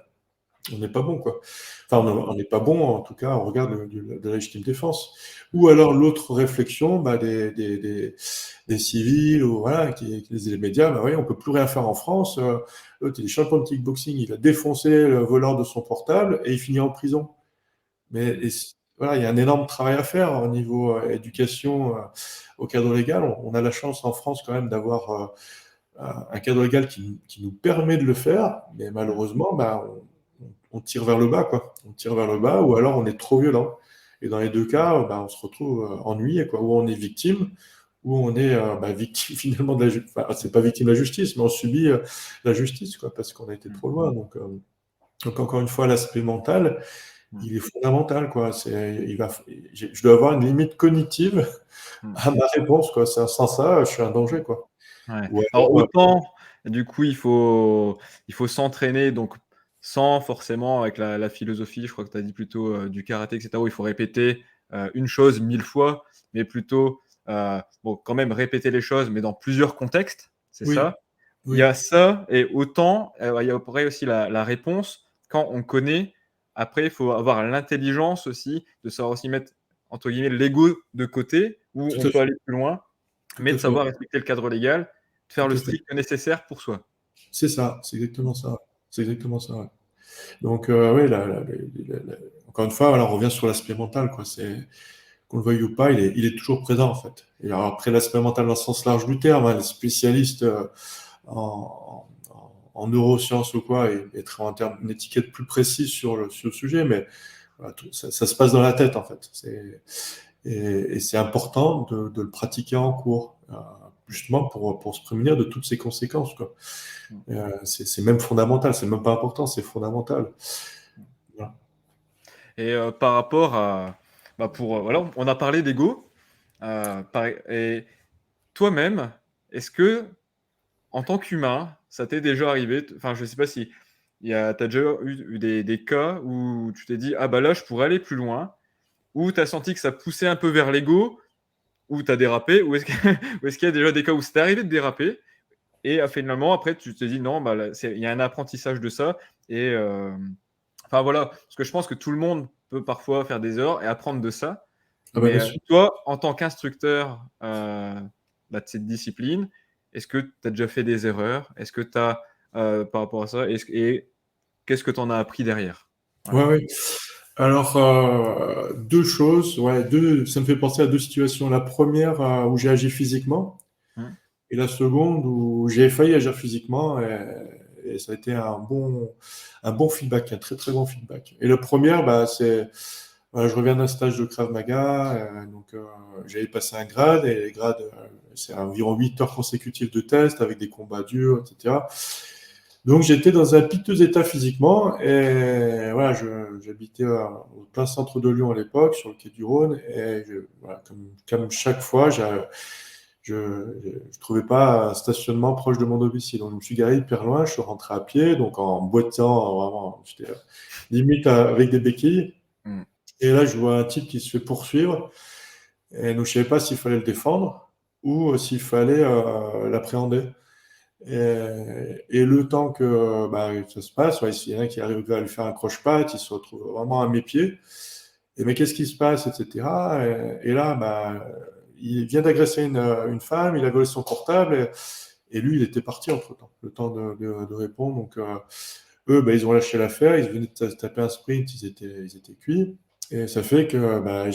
on n'est pas bon, quoi. Enfin, on n'est pas bon, en tout cas, on regarde de la légitime défense. Ou alors l'autre réflexion, des civils, ou voilà, qui disent les médias, bah oui, on peut plus rien faire en France. L'autre, il est champion de kickboxing, il a défoncé le voleur de son portable et il finit en prison. Voilà, il y a un énorme travail à faire au niveau éducation au cadre légal. On a la chance en France quand même d'avoir un cadre légal qui nous permet de le faire, mais Hmm. malheureusement, on tire vers le bas, quoi. On tire vers le bas, ou alors on est trop violent. Et dans les deux cas, on se retrouve ennuyé, quoi. Ou on est victime, ou on est victime finalement de la justice. Enfin, c'est pas victime de la justice, mais on subit la justice, quoi, parce qu'on a été Hmm. trop loin. Donc encore une fois, l'aspect mental, Hmm. il est fondamental, quoi. Je dois avoir une limite cognitive Hmm. à ma réponse, quoi. Sans ça, je suis un danger, quoi. Ouais. Ou Alors alors, autant, du coup, il faut s'entraîner, donc sans forcément avec la philosophie, je crois que tu as dit plutôt, du karaté et cetera, où il faut répéter, une chose 1000 fois, mais plutôt, bon, quand même répéter les choses, mais dans plusieurs contextes, c'est oui, ça? Il y oui, a ça et autant, il y a après aussi la réponse quand on connaît. Après, il faut avoir l'intelligence aussi de savoir aussi mettre, entre guillemets, «l'ego» de côté, où tout on à peut fait, aller plus loin, tout mais à de fait, savoir respecter le cadre légal, de faire tout le à fait. strict nécessaire pour soi. C'est ça, c'est exactement ça. C'est exactement ça, ouais. Donc, oui, encore une fois, voilà, on revient sur l'aspect mental, quoi. Qu'on le veuille ou pas, il est toujours présent, en fait. Et alors, après, l'aspect mental dans le sens large du terme, hein, les spécialistes en neurosciences ou quoi, et une étiquette plus précise sur le sujet, mais voilà, ça se passe dans la tête, en fait. Et c'est important de le pratiquer en cours, justement pour se prémunir de toutes ces conséquences, quoi. Mmh. C'est même fondamental, c'est même pas important, c'est fondamental. Voilà. Et par rapport à, pour, voilà, on a parlé d'ego, et toi-même, est-ce que, en tant qu'humain, ça t'est déjà arrivé, enfin, je sais pas si tu as déjà eu des cas où tu t'es dit: «Ah bah là, je pourrais aller plus loin», ou tu as senti que ça poussait un peu vers l'ego, ou tu as dérapé, ou est-ce que ou est-ce qu'il y a déjà des cas où c'est arrivé de déraper et finalement après tu te dis: «Non, bah là, il y a un apprentissage de ça» et enfin voilà, parce que je pense que tout le monde peut parfois faire des erreurs et apprendre de ça. Ah bah, Mais bien sûr. toi, en tant qu'instructeur, de cette discipline, est-ce que tu as déjà fait des erreurs? Est-ce que tu as par rapport à ça et qu'est-ce que tu en as appris derrière? Ouais, Voilà. ouais. Alors, deux choses, ouais, ça me fait penser à deux situations. La première, où j'ai agi physiquement, Mmh. et la seconde où j'ai failli agir physiquement, et ça a été un bon feedback, un très très bon feedback. Et le premier, bah, voilà, je reviens d'un stage de Krav Maga, donc j'avais passé un grade, et les grades, c'est environ 8 heures consécutives de tests avec des combats durs, etc. Donc j'étais dans un piteux état physiquement, et voilà, j'habitais au plein centre de Lyon à l'époque, sur le quai du Rhône, et voilà, comme chaque fois, je trouvais pas un stationnement proche de mon domicile. Donc je me suis garé hyper loin, je suis rentré à pied, donc en boitant, vraiment, j'étais limite avec des béquilles. Mmh. Et là, je vois un type qui se fait poursuivre, et donc je savais pas s'il fallait le défendre ou s'il fallait l'appréhender. Et le temps que bah, ça se passe, ouais, il y en a qui arrivent à lui faire un croche-patte, il se retrouve vraiment à mes pieds. Et mais qu'est-ce qui se passe, etc. Et là, bah, il vient d'agresser une femme, il a volé son portable, et lui, il était parti entre-temps, le temps de répondre. Donc, eux, bah, ils ont lâché l'affaire, ils venaient de taper un sprint, ils étaient cuits. Et ça fait que bah,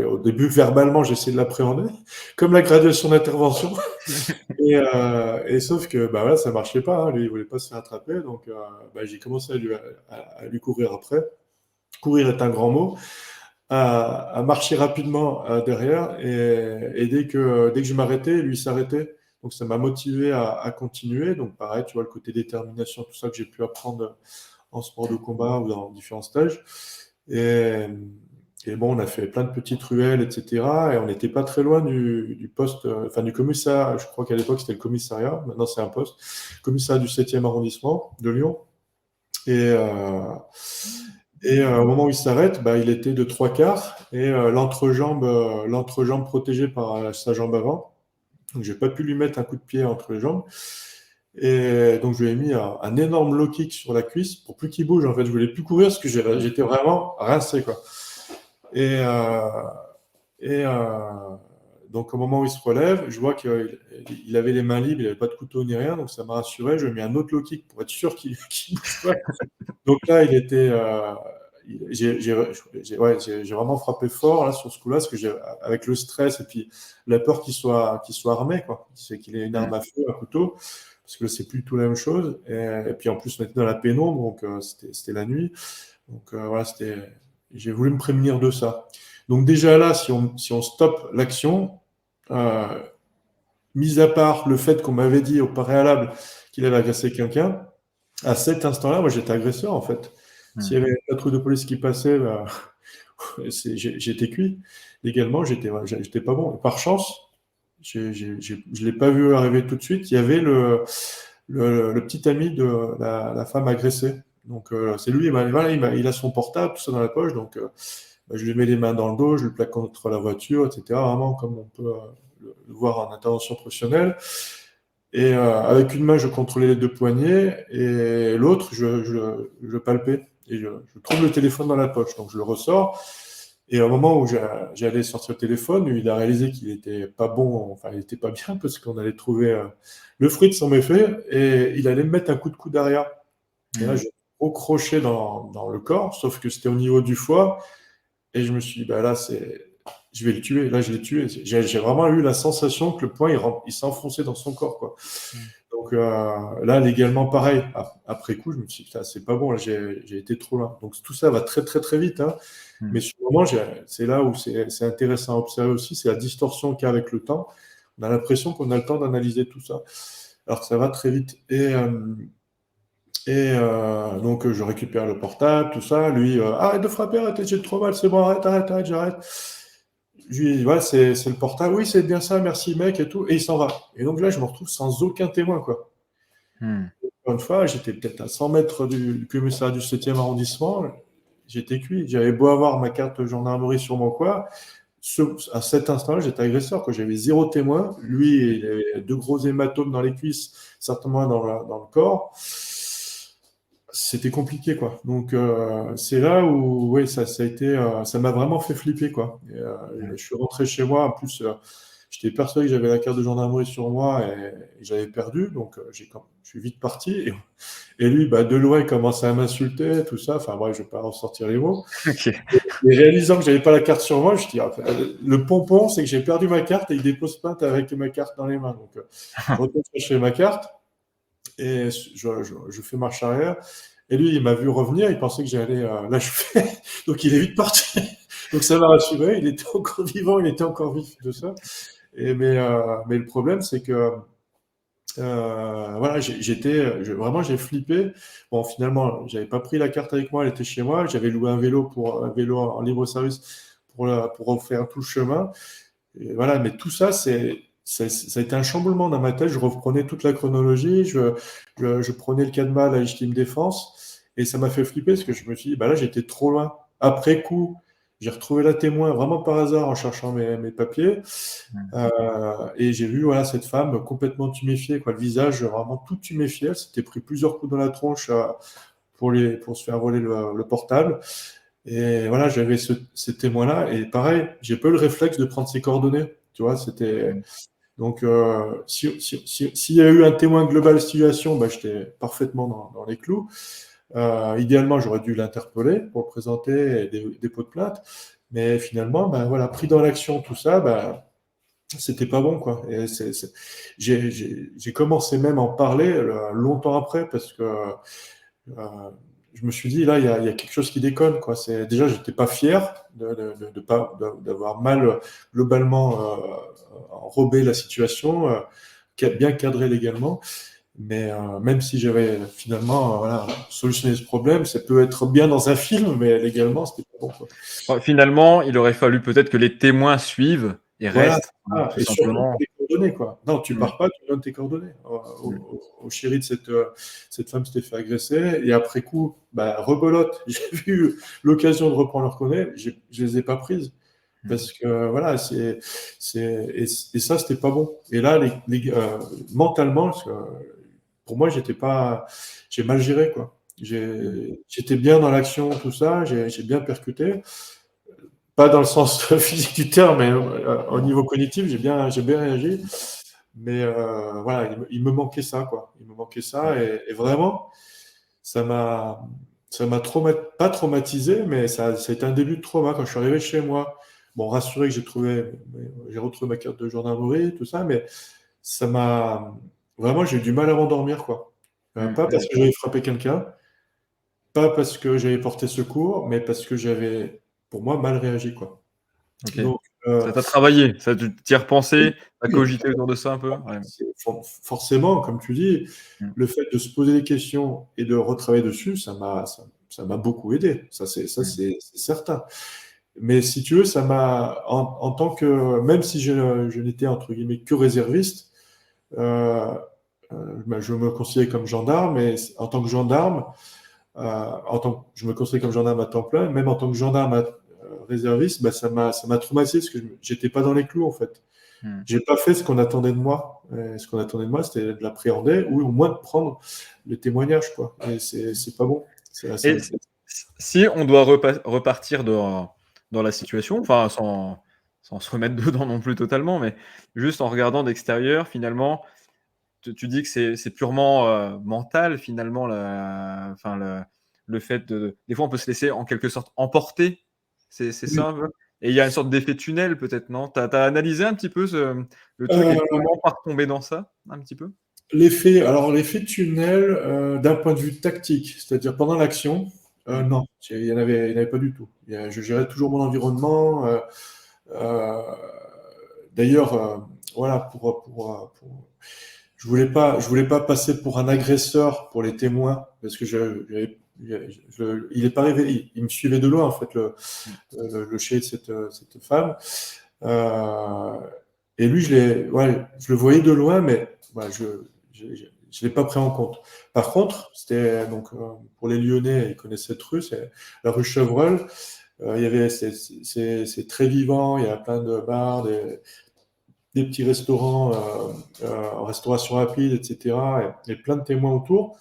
au début, verbalement, j'essaie de l'appréhender, comme la graduation d'intervention. Et sauf que bah, voilà, ça marchait pas, hein. Lui, il voulait pas se faire attraper. Donc, bah, j'ai commencé à lui courir après. Courir est un grand mot. À marcher rapidement derrière. Et dès que je m'arrêtais, lui s'arrêtait. Donc, ça m'a motivé à continuer. Donc, pareil, tu vois, le côté détermination, tout ça que j'ai pu apprendre en sport de combat ou dans différents stages. Et, et bon, on a fait plein de petites ruelles, etc. Et on n'était pas très loin du poste, enfin du commissariat. Je crois qu'à l'époque, c'était le commissariat. Maintenant, c'est un poste. Commissariat du 7e arrondissement de Lyon. Et, au moment où il s'arrête, bah, il était de trois quarts, et l'entrejambe protégée par sa jambe avant. Donc, j'ai pas pu lui mettre un coup de pied entre les jambes. Et donc, je lui ai mis un énorme low kick sur la cuisse pour plus qu'il bouge. En fait, je voulais plus courir parce que j'étais vraiment rincé, quoi. Et, donc, au moment où il se relève, je vois qu'il avait les mains libres, il n'avait pas de couteau ni rien, donc ça m'a rassuré. Je lui ai mis un autre low kick pour être sûr qu'il ne bouge pas. Donc là, il était. Ouais, j'ai vraiment frappé fort là, sur ce coup-là, parce que avec le stress et puis la peur qu'il soit armé, quoi. C'est qu'il ait une arme Mmh. à feu, un couteau, parce que c'est plus tout la même chose. Et puis en plus, on était dans la pénombre, donc c'était la nuit. Donc voilà, j'ai voulu me prémunir de ça. Donc déjà là, si on stoppe l'action, euh, mis à part le fait qu'on m'avait dit au préalable qu'il avait agressé quelqu'un, à cet instant-là, moi j'étais agresseur en fait. S'il y Mmh. avait une patrouille de police qui passait, bah, j'étais cuit. Légalement, j'étais pas bon. Et par chance, je ne l'ai pas vu arriver tout de suite. Il y avait le petit ami de la femme agressée. Donc c'est lui, voilà, il a son portable, tout ça dans la poche. Donc bah, je lui mets les mains dans le dos, je le plaque contre la voiture, etc. Vraiment comme on peut le voir en intervention professionnelle. Et avec une main, je contrôlais les deux poignets, et l'autre, je palpais. Et je trouve le téléphone dans la poche. Donc je le ressors. Et au moment où j'allais sortir le téléphone, il a réalisé qu'il était pas bon, enfin il était pas bien, parce qu'on allait trouver le fruit de son méfait, et il allait me mettre un coup de coude derrière. Et là, Mmh. j'ai gros crochet dans le corps, sauf que c'était au niveau du foie. Et je me suis dit, bah là, je vais le tuer. Là, je l'ai tué. J'ai vraiment eu la sensation que le poing, il s'enfonçait dans son corps, quoi. Mmh. Donc là, légalement, pareil. Après coup, je me suis dit, putain, c'est pas bon, là, j'ai été trop loin. Donc tout ça va très, très, très vite, hein. Mmh. Mais sur le moment, c'est là où c'est intéressant à observer aussi, c'est la distorsion qu'il y a avec le temps. On a l'impression qu'on a le temps d'analyser tout ça, alors que ça va très vite. Donc, je récupère le portable, tout ça. Lui, arrête de frapper, arrête, j'ai trop mal, c'est bon, arrête, j'arrête. Je lui dis, ouais, c'est le portable. Oui, c'est bien ça, merci, mec, et tout. Et il s'en va. Et donc là, je me retrouve sans aucun témoin, quoi. Mmh. Encore une fois, j'étais peut-être à 100 mètres du commissariat du 7e arrondissement. J'étais cuit. J'avais beau avoir ma carte de gendarmerie sur mon quoi. À cet instant-là, j'étais agresseur, quoi. J'avais zéro témoin. Lui, il avait deux gros hématomes dans les cuisses, certainement dans le corps. C'était compliqué, quoi. Donc c'est là où ouais, ça a été ça m'a vraiment fait flipper, quoi. Et, Mmh. je suis rentré chez moi, en plus j'étais persuadé que j'avais la carte de gendarmerie sur moi et j'avais perdu, donc je suis vite parti. Et lui, bah, de loin, il commençait à m'insulter, tout ça. Enfin, bref, je ne vais pas ressortir les mots. Ok. Et réalisant que j'avais pas la carte sur moi, je dis, ah, le pompon, c'est que j'ai perdu ma carte et il dépose plainte avec ma carte dans les mains. Donc, je retourne chercher ma carte et je fais marche arrière. Et lui, il m'a vu revenir, il pensait que j'allais l'achever. Donc, il est vite parti. Donc, ça m'a rassuré. Il était encore vivant, il était encore vif de ça. Mais le problème, c'est que voilà, vraiment, j'ai flippé. Bon, finalement, j'avais pas pris la carte avec moi, elle était chez moi. J'avais loué un vélo en libre service pour faire tout le chemin. Et voilà, mais tout ça, ça a été un chamboulement dans ma tête. Je reprenais toute la chronologie, je prenais le cas de mal à légitime défense, et ça m'a fait flipper parce que je me suis dit, bah là, j'étais trop loin. Après coup, j'ai retrouvé la témoin vraiment par hasard en cherchant mes papiers. Et j'ai vu voilà, cette femme complètement tuméfiée, quoi, le visage vraiment tout tuméfié. Elle s'était pris plusieurs coups dans la tronche pour se faire voler le portable. Et voilà, j'avais ces témoins-là. Et pareil, j'ai pas eu le réflexe de prendre ses coordonnées. Tu vois, c'était. Donc, s'il y a eu un témoin global situation, bah, j'étais parfaitement dans les clous. Idéalement, j'aurais dû l'interpeller pour le présenter et dépôt de plainte. Mais finalement, bah, voilà, pris dans l'action, tout ça, bah, c'était pas bon, quoi. Et j'ai commencé même à en parler longtemps après parce que je me suis dit, là, il y a quelque chose qui déconne, quoi. Déjà, j'étais pas fier d'avoir mal globalement enrobé la situation, bien cadré légalement. Mais même si j'avais finalement voilà, solutionné ce problème, ça peut être bien dans un film, mais légalement, c'était pas bon, quoi. Finalement, il aurait fallu peut-être que les témoins suivent et Voilà, restent, hein, tout et surtout simplement. les coordonnées, quoi. Non, tu Mmh. pars pas, tu donnes tes coordonnées Mmh. au chéri de cette femme qui s'était fait agresser. Et après coup, bah, rebelote, j'ai eu l'occasion de reprendre leurs coordonnées, je les ai pas prises. Mmh. Parce que voilà, et ça, c'était pas bon. Et là, mentalement, parce que, pour moi, j'ai mal géré, quoi. Mmh. J'étais bien dans l'action, tout ça, j'ai bien percuté. Pas dans le sens physique du terme, mais au niveau cognitif, j'ai bien réagi. Mais voilà, il me manquait ça, quoi. Il me manquait ça, et vraiment, ça m'a, pas traumatisé, mais ça a été un début de trauma quand je suis arrivé chez moi. Bon, rassuré que j'ai retrouvé ma carte de gendarmerie, tout ça, mais ça m'a, vraiment, j'ai eu du mal à m'endormir, quoi. Mmh. Pas parce que j'avais frappé quelqu'un, pas parce que j'avais porté secours, mais parce que j'avais, pour moi, mal réagi, quoi. OK. Donc, Ça t'a travaillé, ça tu y as oui, repensé, tu as oui, cogité autour de ça un peu? Ouais. forcément, comme tu dis, Mmh. le fait de se poser des questions et de retravailler dessus, ça m'a beaucoup aidé. Mmh. C'est certain. Mais si tu veux, en tant que, même si je n'étais entre guillemets que réserviste, euh, ben, je me considérais comme gendarme, et en tant que gendarme, je me considérais comme gendarme à temps plein, même en tant que gendarme réserviste, ben, ça m'a traumatisé parce que j'étais pas dans les clous, en fait. Mmh. J'ai pas fait ce qu'on attendait de moi. Ce qu'on attendait de moi, c'était de l'appréhender ou au moins de prendre le témoignage, quoi. Et c'est pas bon. Et si on doit repartir dans la situation, enfin sans se remettre dedans non plus totalement, mais juste en regardant d'extérieur, finalement, tu dis que c'est purement, mental finalement le fait de des fois on peut se laisser en quelque sorte emporter, c'est Oui. ça un peu? Et il y a une sorte d'effet tunnel peut-être, non? Tu as analysé un petit peu le truc et Euh, comment pas retomber dans ça, un petit peu? l'effet tunnel, d'un point de vue tactique, c'est-à-dire pendant l'action, Mmh. non, il y en avait pas du tout. Je gérais toujours mon environnement. Euh, D'ailleurs, voilà, je voulais pas passer pour un agresseur pour les témoins, parce que il est pas arrivé, il me suivait de loin, en fait, Mmh. le chéri de cette femme. Euh, et lui, ouais, je le voyais de loin, mais ouais, je l'ai pas pris en compte. Par contre, c'était donc pour les Lyonnais, ils connaissent cette rue, c'est la rue Chevreul. Il y avait, c'est très vivant, il y a plein de bars, des petits restaurants en restauration rapide, etc. Et plein de témoins autour.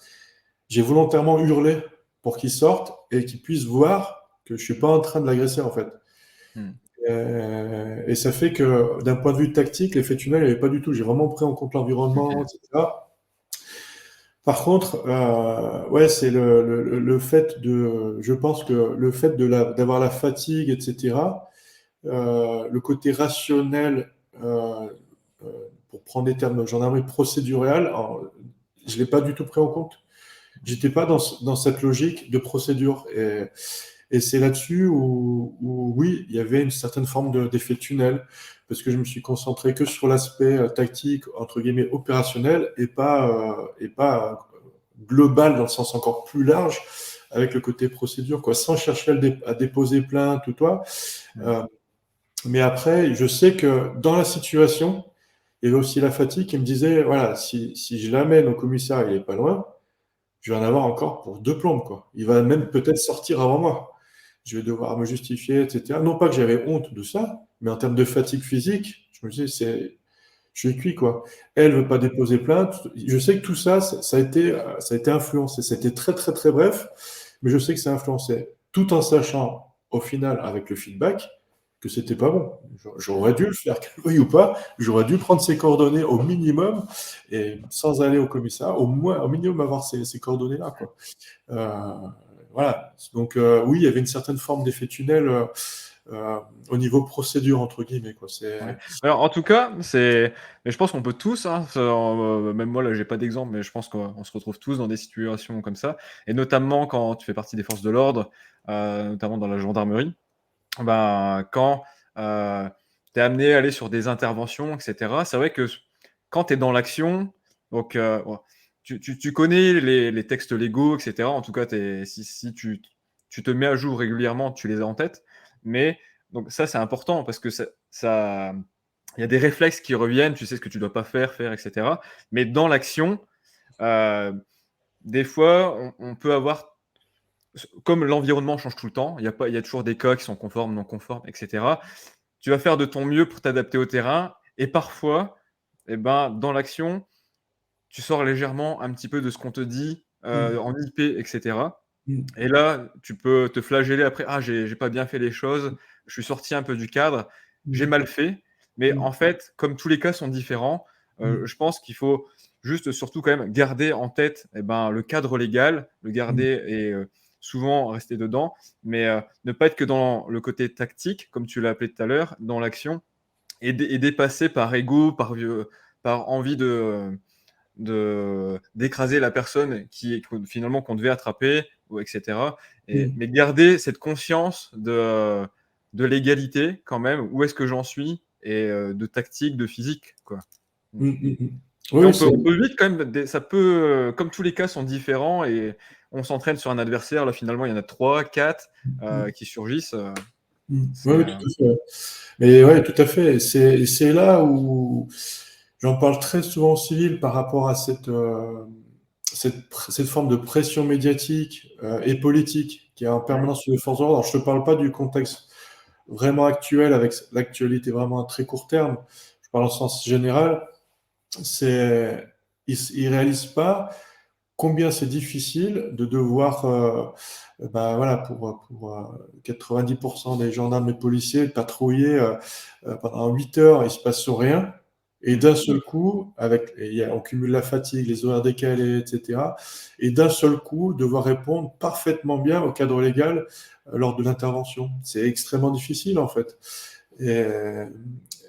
J'ai volontairement hurlé pour qu'ils sortent et qu'ils puissent voir que je suis pas en train de l'agresser, en fait. Mmh. Et ça fait que d'un point de vue tactique, l'effet tunnel, il n'y avait pas du tout. J'ai vraiment pris en compte l'environnement, OK. etc. Par contre, ouais, c'est le fait de, je pense que le fait d'avoir la fatigue, etc., le côté rationnel, euh, euh, pour prendre des termes de gendarmerie procédurale, je ne l'ai pas du tout pris en compte. J'étais pas dans cette logique de procédure. Et c'est là-dessus où, oui, il y avait une certaine forme d'effet tunnel, parce que je me suis concentré que sur l'aspect tactique, entre guillemets, opérationnel, et pas global dans le sens encore plus large, avec le côté procédure, quoi, sans chercher à déposer plainte ou toi. Mmh. Euh, mais après, je sais que dans la situation, il y avait aussi la fatigue qui me disait, voilà, si je l'amène au commissariat, il est pas loin, je vais en avoir encore pour deux plombes, quoi. Il va même peut-être sortir avant moi. Je vais devoir me justifier, etc. Non pas que j'avais honte de ça, mais en termes de fatigue physique, je me disais, je suis cuit, quoi. Elle veut pas déposer plainte. Je sais que tout ça, ça a été influencé. C'était très, très, très bref, mais je sais que ça a influencé. Tout en sachant, au final, avec le feedback, que c'était pas bon. J'aurais dû le faire, qu'elle veuille ou pas. J'aurais dû prendre ses coordonnées au minimum et sans aller au commissariat, au moins, au minimum, avoir ces coordonnées-là, quoi. Euh, voilà. Donc, oui, il y avait une certaine forme d'effet tunnel au niveau procédure, entre guillemets, quoi. Ouais. Alors, en tout cas, mais je pense qu'on peut tous, hein, même moi là, j'ai pas d'exemple, mais je pense qu'on se retrouve tous dans des situations comme ça, et notamment quand tu fais partie des forces de l'ordre, notamment dans la gendarmerie. Ben, quand, tu es amené à aller sur des interventions et cetera, c'est vrai que quand tu es dans l'action, donc, bon, tu connais les textes légaux et cetera. En tout cas, si tu te mets à jour régulièrement, tu les as en tête. Mais donc ça, c'est important parce que il y a des réflexes qui reviennent, tu sais ce que tu dois pas faire et cetera. Mais dans l'action, heu, des fois, on peut avoir, comme l'environnement change tout le temps, il y a toujours des cas qui sont conformes, non conformes et cetera. Tu vas faire de ton mieux pour t'adapter au terrain, et parfois, et ben, dans l'action, tu sors légèrement un petit peu de ce qu'on te dit, Mm, en IP et cetera, mm, et là, tu peux te flageller après: «Ah, j'ai pas bien fait les choses, je suis sorti un peu du cadre, j'ai mm, mal fait». Mais mm, en fait, comme tous les cas sont différents, mm, je pense qu'il faut juste surtout quand même garder en tête, et ben, le cadre légal, le mm, garder, et souvent rester dedans, mais ne pas être que dans le côté tactique, comme tu l'as appelé tout à l'heure, dans l'action, et dépasser par ego, par envie d'écraser la personne finalement qu'on devait attraper, ou et cetera, mm, mais garder cette conscience de l'égalité quand même, où est-ce que j'en suis, et de tactique, de physique, quoi. Mmh. mm, mm, mm. Et Oui, c'est. on peut vite quand même, ça peut, comme tous les cas sont différents, et on s'entraîne sur un adversaire, là finalement il y en a 3, 4 Mm, qui surgissent, mm. c'est, Oui, oui, tout à fait. Mais ouais, tout à fait. Et c'est là où j'en parle très souvent en civil par rapport à cette forme de pression médiatique et politique qui est en ouais. permanence sur les forces de l'ordre. Alors, je ne te parle pas du contexte vraiment actuel avec l'actualité vraiment à très court terme. Je parle en sens général. Ils ne réalisent pas combien c'est difficile de devoir, ben voilà, pour 90% des gendarmes et policiers, patrouiller pendant 8 heures, il ne se passe rien. Et Mmh. d'un seul coup, on cumule la fatigue, les horaires décalés, etc. Et d'un seul coup, devoir répondre parfaitement bien au cadre légal lors de l'intervention. C'est extrêmement difficile, en fait. Et,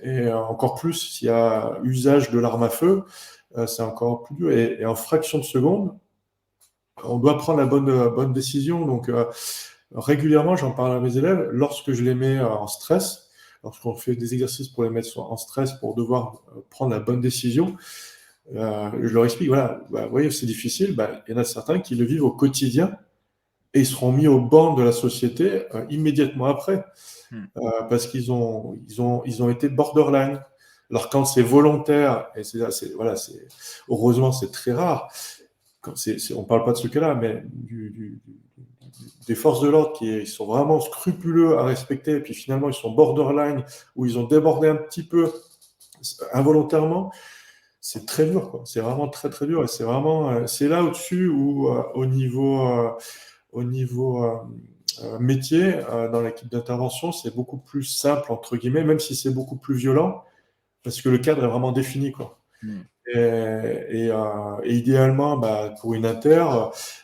et encore plus s'il y a usage de l'arme à feu, c'est encore plus dur. Et en fraction de seconde, on doit prendre la bonne décision. Donc, régulièrement, j'en parle à mes élèves lorsque je les mets en stress, lorsqu'on fait des exercices pour les mettre en stress pour devoir prendre la bonne décision. Je leur explique, voilà, bah, vous voyez, c'est difficile. Bah, il y en a certains qui le vivent au quotidien et ils seront mis au banc de la société immédiatement après, Mmh. parce qu'ils ont été borderline. Alors quand c'est volontaire, et voilà, heureusement c'est très rare, on ne parle pas de ce cas-là, mais des forces de l'ordre qui sont vraiment scrupuleux à respecter, et puis finalement ils sont borderline, ou ils ont débordé un petit peu involontairement, c'est très dur, quoi. C'est vraiment très très dur, et c'est vraiment c'est là au-dessus où au niveau métier, dans l'équipe d'intervention, c'est beaucoup plus simple, entre guillemets, même si c'est beaucoup plus violent, parce que le cadre est vraiment défini, quoi. Mm. Et idéalement, pour une inter,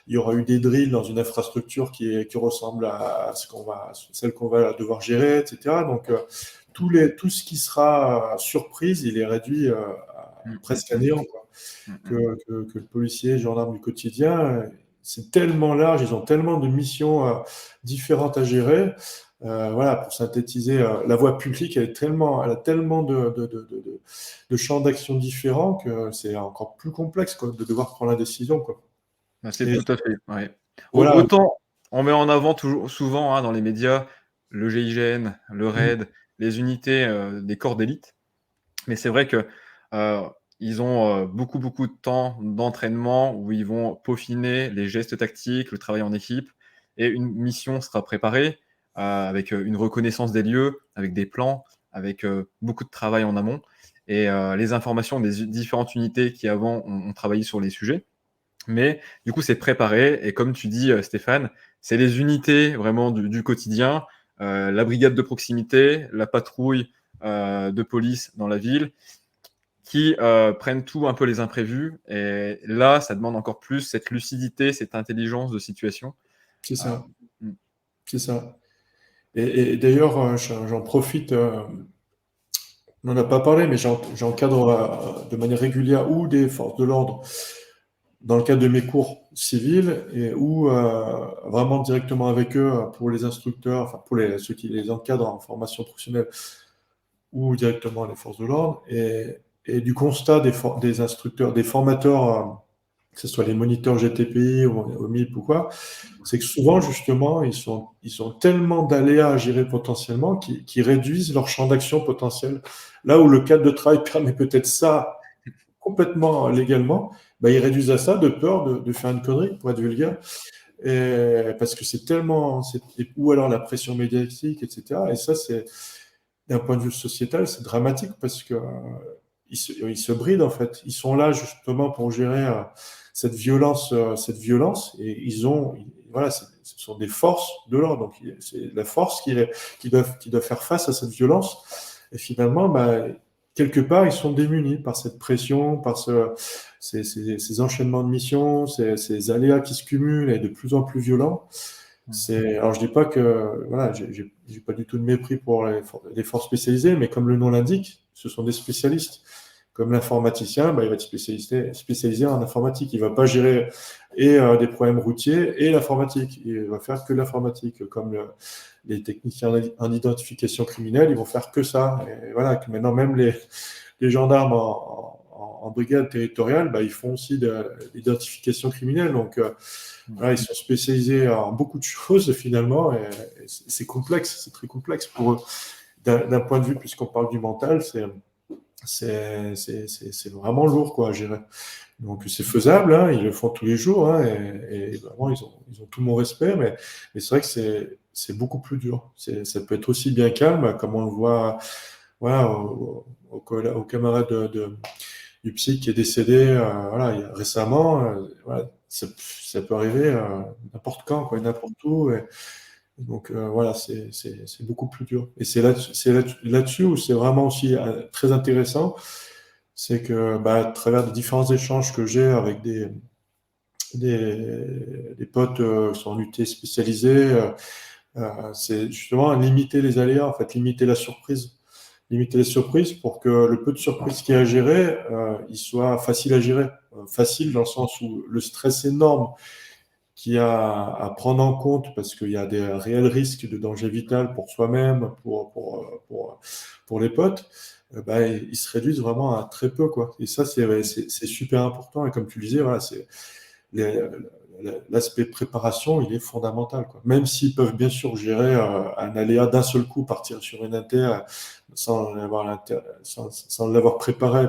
il y aura eu des drills dans une infrastructure qui ressemble à celle qu'on va devoir gérer, etc. Donc, tout ce qui sera surprise, il est réduit presque à néant, quoi. Que le policier, le gendarme du quotidien, c'est tellement large, ils ont tellement de missions différentes à gérer. Voilà, pour synthétiser, la voie publique, elle a tellement de champs d'action différents que c'est encore plus complexe, quoi, de devoir prendre la décision, quoi. Bah, c'est Et tout à fait, ouais. voilà. Autant on met en avant toujours souvent, hein, dans les médias, le GIGN, le Mm. RAID, les unités, des corps d'élite. Mais c'est vrai que, heu, ils ont, beaucoup, beaucoup de temps d'entraînement où ils vont peaufiner les gestes tactiques, le travail en équipe et une mission sera préparée, avec, une reconnaissance des lieux, avec des plans, avec, beaucoup de travail en amont et les informations des différentes unités qui avant ont travaillé sur les sujets. Mais du coup, c'est préparé et comme tu dis, Stéphane, c'est les unités vraiment du quotidien, la brigade de proximité, la patrouille, de police dans la ville qui, prennent tout un peu les imprévus et là, ça demande encore plus cette lucidité, cette intelligence de situation. C'est Heu, ça, mmh, c'est ça. Et d'ailleurs, j'en profite, on n'en a pas parlé, mais j'encadre de manière régulière ou des forces de l'ordre dans le cadre de mes cours civils ou vraiment directement avec eux pour les instructeurs, enfin pour ceux qui les encadrent en formation professionnelle ou directement les forces de l'ordre. Et du constat des instructeurs, des formateurs, que ce soit les moniteurs GTPI ou MIP ou quoi, c'est que souvent, justement, ils ont tellement d'aléas à gérer potentiellement qu'ils réduisent leur champ d'action potentiel. Là où le cadre de travail permet peut-être ça complètement légalement, ils réduisent à ça de peur de faire une connerie, pour être vulgaire. Parce que c'est tellement. Ou alors la pression médiatique, etc. Et ça, c'est d'un point de vue sociétal, c'est dramatique parce que ils se brident en fait. Ils sont là justement pour gérer cette violence, et voilà, ce sont des forces de l'ordre. Donc c'est la force qui doit faire face à cette violence. Et finalement, quelque part, ils sont démunis par cette pression, par ces enchaînements de missions, ces aléas qui se cumulent et de plus en plus violents. Alors je dis pas que, voilà, j'ai pas du tout de mépris pour les forces spécialisées, mais comme le nom l'indique, ce sont des spécialistes. Comme l'informaticien, il va être spécialisé en informatique. Il va pas gérer des problèmes routiers et l'informatique. Il va faire que l'informatique. Comme les techniciens en identification criminelle, ils vont faire que ça. Et voilà, que maintenant même les gendarmes en brigade territoriale, ils font aussi de l'identification criminelle. Donc voilà, ils sont spécialisés en beaucoup de choses finalement, et c'est complexe, c'est très complexe pour eux. D'un point de vue, puisqu'on parle du mental, c'est vraiment lourd, quoi, à gérer. Donc c'est faisable, hein, ils le font tous les jours, hein, et vraiment ils ont tout mon respect, mais c'est vrai que c'est beaucoup plus dur. Ça peut être aussi bien calme, comme on le voit, voilà, au camarade du psy qui est décédé, voilà, récemment. Voilà, ça peut arriver n'importe quand, quoi, n'importe où. Et donc voilà, c'est beaucoup plus dur. Et là-dessus où c'est vraiment aussi très intéressant, c'est que à travers des différents échanges que j'ai avec des potes qui sont en UT spécialisés, c'est justement limiter les aléas, en fait, limiter la surprise. Limiter les surprises pour que le peu de surprises qu'il y a à gérer, il soit facile à gérer. Facile dans le sens où le stress énorme qu'il y a à prendre en compte, parce qu'il y a des réels risques de danger vital pour soi-même, pour les potes, ils se réduisent vraiment à très peu, quoi. Et ça, c'est super important. Et comme tu le disais, voilà, les- l'aspect préparation, il est fondamental, quoi. Même s'ils peuvent bien sûr gérer un aléa d'un seul coup, partir sur une inter sans l'avoir préparé,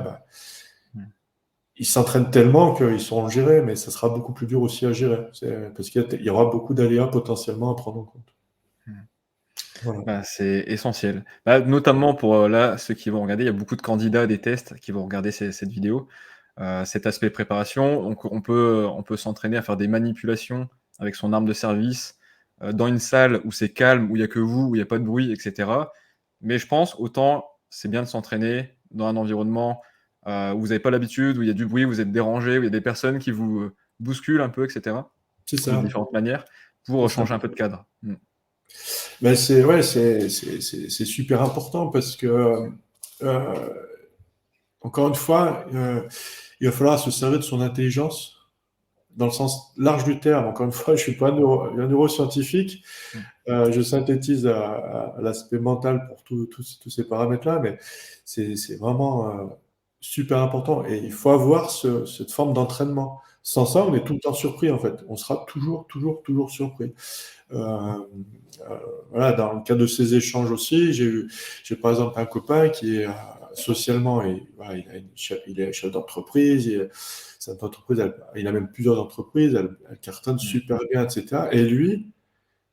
ils s'entraînent tellement qu'ils sauront le gérer, mais ça sera beaucoup plus dur aussi à gérer. Parce qu'il y aura beaucoup d'aléas potentiellement à prendre en compte. Voilà. Bah, c'est essentiel. Bah, notamment pour, là, ceux qui vont regarder, il y a beaucoup de candidats à des tests qui vont regarder cette vidéo. Cet aspect préparation, donc on peut s'entraîner à faire des manipulations avec son arme de service, dans une salle où c'est calme, où il n'y a que vous, où il n'y a pas de bruit, etc. Mais je pense autant c'est bien de s'entraîner dans un environnement où vous n'avez pas l'habitude, où il y a du bruit, où vous êtes dérangé, où il y a des personnes qui vous bousculent un peu, etc. C'est De ça, différentes manières, c'est pour ça. changer un peu de cadre. Ben c'est super important parce que, euh, encore une fois, il va falloir se servir de son intelligence dans le sens large du terme. Encore une fois, je suis pas un neuroscientifique. Mm. Je synthétise à l'aspect mental pour tous ces paramètres-là, mais c'est vraiment super important. Et il faut avoir cette forme d'entraînement. Sans ça, on est tout le temps surpris, en fait. On sera toujours surpris. Euh, voilà, dans le cadre de ces échanges aussi, j'ai par exemple un copain qui est socialement, et, voilà, il est chef d'entreprise, cette entreprise, il a même plusieurs entreprises, elle cartonne Mm. super bien, etc. Et lui,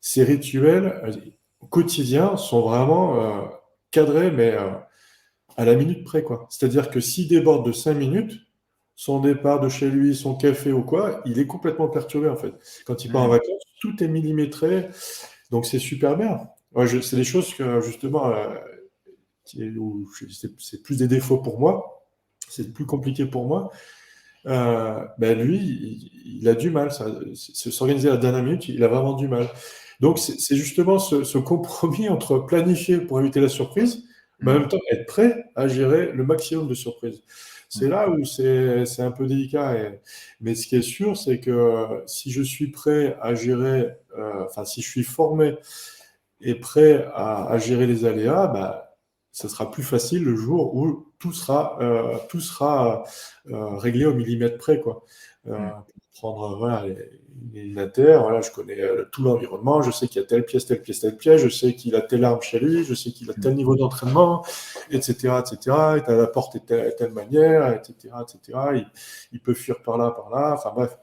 ses rituels quotidiens sont vraiment cadrés, mais à la minute près, quoi. C'est-à-dire que s'il déborde de 5 minutes, son départ de chez lui, son café ou quoi, il est complètement perturbé, en fait. Quand il part en Mm. vacances, tout est millimétré, donc c'est super bien. Ouais, c'est des choses que, justement, c'est plus des défauts pour moi, c'est plus compliqué pour moi. Ben lui, il a du mal, s'organiser à la dernière minute, il a vraiment du mal. Donc c'est justement ce compromis entre planifier pour éviter la surprise, mais en Mm. même temps être prêt à gérer le maximum de surprises. C'est Mm. là où c'est un peu délicat. Mais ce qui est sûr, c'est que si je suis prêt à gérer, enfin si je suis formé et prêt à gérer les aléas, bah, ça sera plus facile le jour où tout sera réglé au millimètre près, quoi. Mm. Pour prendre voilà, la terre, voilà, je connais tout l'environnement, je sais qu'il y a telle pièce, telle pièce, telle pièce, je sais qu'il a telle arme chez lui, je sais qu'il a tel Mm. niveau d'entraînement, etc., etc., et la porte est telle manière, etc., etc., il peut fuir par là, enfin bref,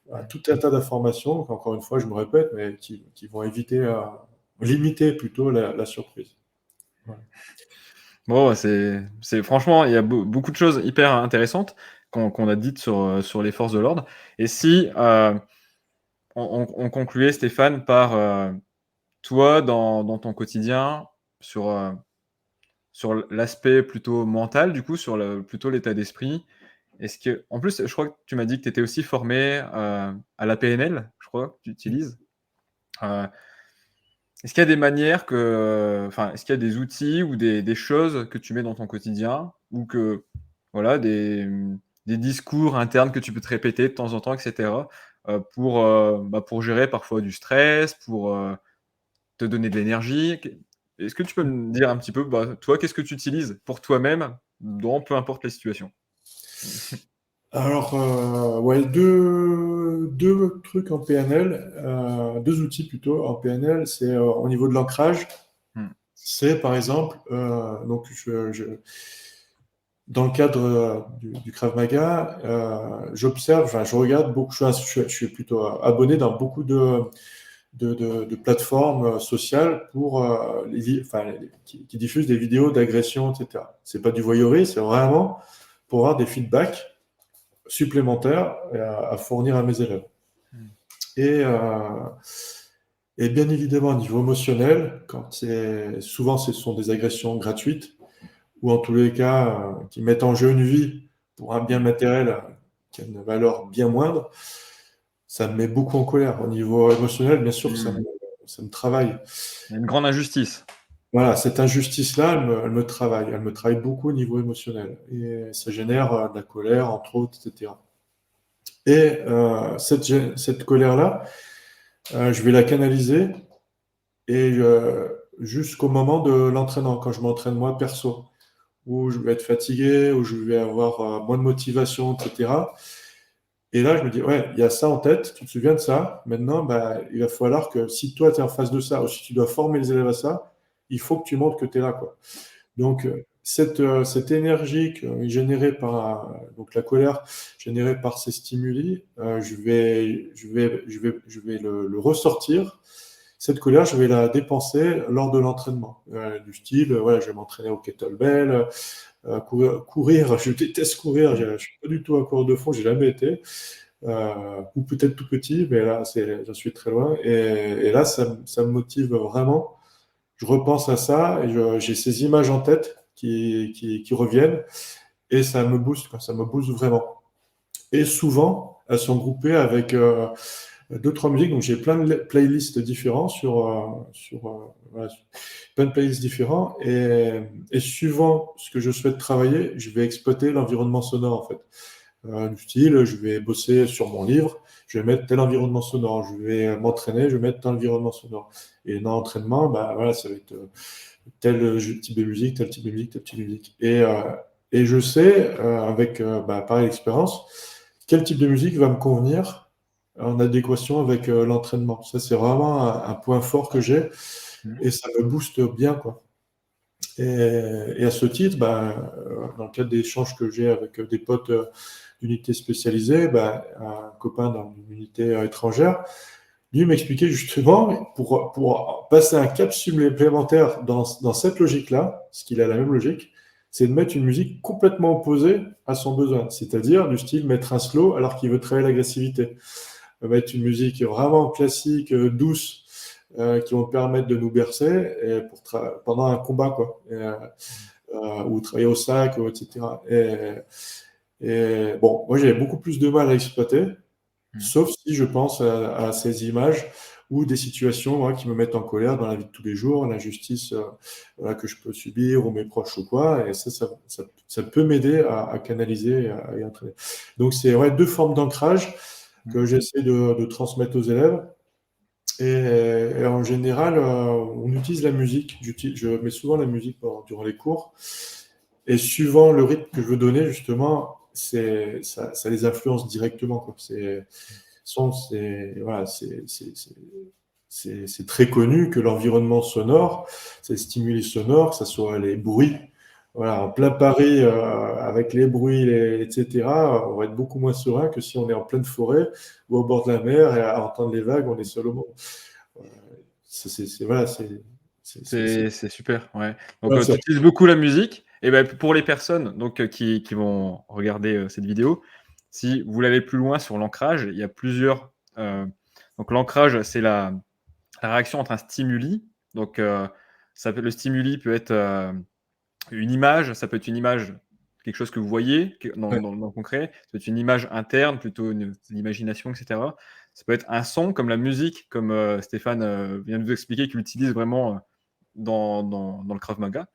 voilà, tout un tas d'informations, encore une fois, je me répète, mais qui vont éviter limiter plutôt la surprise. Voilà. Bon, franchement, il y a beaucoup de choses hyper intéressantes qu'on a dites sur les forces de l'ordre. Et si on concluait, Stéphane, par toi, dans ton quotidien, sur l'aspect plutôt mental, du coup, plutôt l'état d'esprit, est-ce que, en plus, je crois que tu m'as dit que tu étais aussi formé à la PNL, je crois, que tu utilises. Euh, Est-ce qu'il y a des manières enfin, est-ce qu'il y a des outils ou des choses que tu mets dans ton quotidien ou voilà, des discours internes que tu peux te répéter de temps en temps, etc., pour gérer parfois du stress, pour te donner de l'énergie? Est-ce que tu peux me dire un petit peu, toi, qu'est-ce que tu utilises pour toi-même dans peu importe les situations? Alors, ouais, deux trucs en PNL, deux outils plutôt en PNL, c'est au niveau de l'ancrage. Mmh. C'est par exemple, donc dans le cadre du Krav Maga, j'observe, enfin, je regarde beaucoup, je suis plutôt abonné dans beaucoup de plateformes sociales pour qui diffusent des vidéos d'agression, etc. C'est pas du voyeurisme, c'est vraiment pour avoir des feedbacks supplémentaires à fournir à mes élèves. Mmh. Et, et bien évidemment, au niveau émotionnel, souvent ce sont des agressions gratuites, ou en tous les cas qui mettent en jeu une vie pour un bien Mmh. matériel qui a une valeur bien moindre, ça me met beaucoup en colère. Au niveau émotionnel, bien sûr, Mmh. ça me travaille. Il y a une grande injustice. Voilà, cette injustice-là, elle me travaille beaucoup au niveau émotionnel. Et ça génère de la colère, entre autres, etc. Et cette colère-là, je vais la canaliser et jusqu'au moment de l'entraînement, quand je m'entraîne moi perso, où je vais être fatigué, où je vais avoir moins de motivation, etc. Et là, je me dis, ouais, il y a ça en tête, tu te souviens de ça. Maintenant, bah, il va falloir que si toi, tu es en face de ça, ou si tu dois former les élèves à ça, il faut que tu montres que tu es là, quoi. Donc, cette énergie générée par donc la colère générée par ces stimuli, je vais le ressortir. Cette colère, je vais la dépenser lors de l'entraînement. Du style, voilà, je vais m'entraîner au kettlebell, courir, je déteste courir, je ne suis pas du tout un coureur de fond, j'ai jamais été. ou peut-être tout petit, mais là, j'en suis très loin. Et là, ça me motive vraiment. Je repense à ça et j'ai ces images en tête qui reviennent et ça me booste, quoi, ça me booste vraiment. Et souvent, elles sont groupées avec deux, trois musiques. Donc, j'ai plein de playlists différents voilà, plein de playlists différents. Et suivant ce que je souhaite travailler, je vais exploiter l'environnement sonore, en fait. Du style, je vais bosser sur mon livre, je vais mettre tel environnement sonore. Je vais m'entraîner, je vais mettre tel environnement sonore. Et dans l'entraînement, bah, voilà, ça va être tel type de musique, tel type de musique, tel type de musique. Et je sais, avec bah, pareil expérience, quel type de musique va me convenir en adéquation avec l'entraînement. Ça, c'est vraiment un point fort que j'ai Mmh. et ça me booste bien, quoi. Et à ce titre, bah, dans le cadre des échanges que j'ai avec des potes d'unités spécialisées, bah, un copain dans une unité étrangère, lui m'expliquait justement, pour passer un cap supplémentaire dans cette logique-là, parce qu'il a la même logique, c'est de mettre une musique complètement opposée à son besoin. C'est-à-dire du style mettre un slow alors qu'il veut travailler l'agressivité. Mettre une musique vraiment classique, douce, qui vont permettre de nous bercer et pendant un combat, quoi. Ou travailler au sac, etc. Et bon, moi j'avais beaucoup plus de mal à exploiter. Mmh. Sauf si je pense à ces images ou des situations qui me mettent en colère dans la vie de tous les jours, l'injustice voilà, que je peux subir ou mes proches ou quoi. Et ça peut m'aider à canaliser et à entraîner. Donc, c'est ouais, deux formes d'ancrage Mmh. que j'essaie de transmettre aux élèves. Et en général, on utilise la musique. Je mets souvent la musique durant les cours. Et suivant le rythme que je veux donner, justement, ça les influence directement, quoi. Voilà, c'est très connu que l'environnement sonore, ces stimuli sonores, que ce soit les bruits, voilà, en plein Paris, avec les bruits, etc., on va être beaucoup moins serein que si on est en pleine forêt ou au bord de la mer et à entendre les vagues, on est seul au monde. Euh, voilà, C'est super, ouais. Donc, ouais, tu utilises beaucoup la musique et bah, pour les personnes donc, qui vont regarder, cette vidéo, si vous voulez aller plus loin sur l'ancrage, il y a plusieurs, donc l'ancrage, c'est la réaction entre un stimuli, donc, le stimuli peut être, une image, ça peut être une image, quelque chose que vous voyez, ouais, dans le concret, ça peut être une image interne, plutôt une imagination et cetera. Ça peut être un son comme la musique, comme, Stéphane, vient de vous expliquer qu'il utilise vraiment, dans le Krav Maga.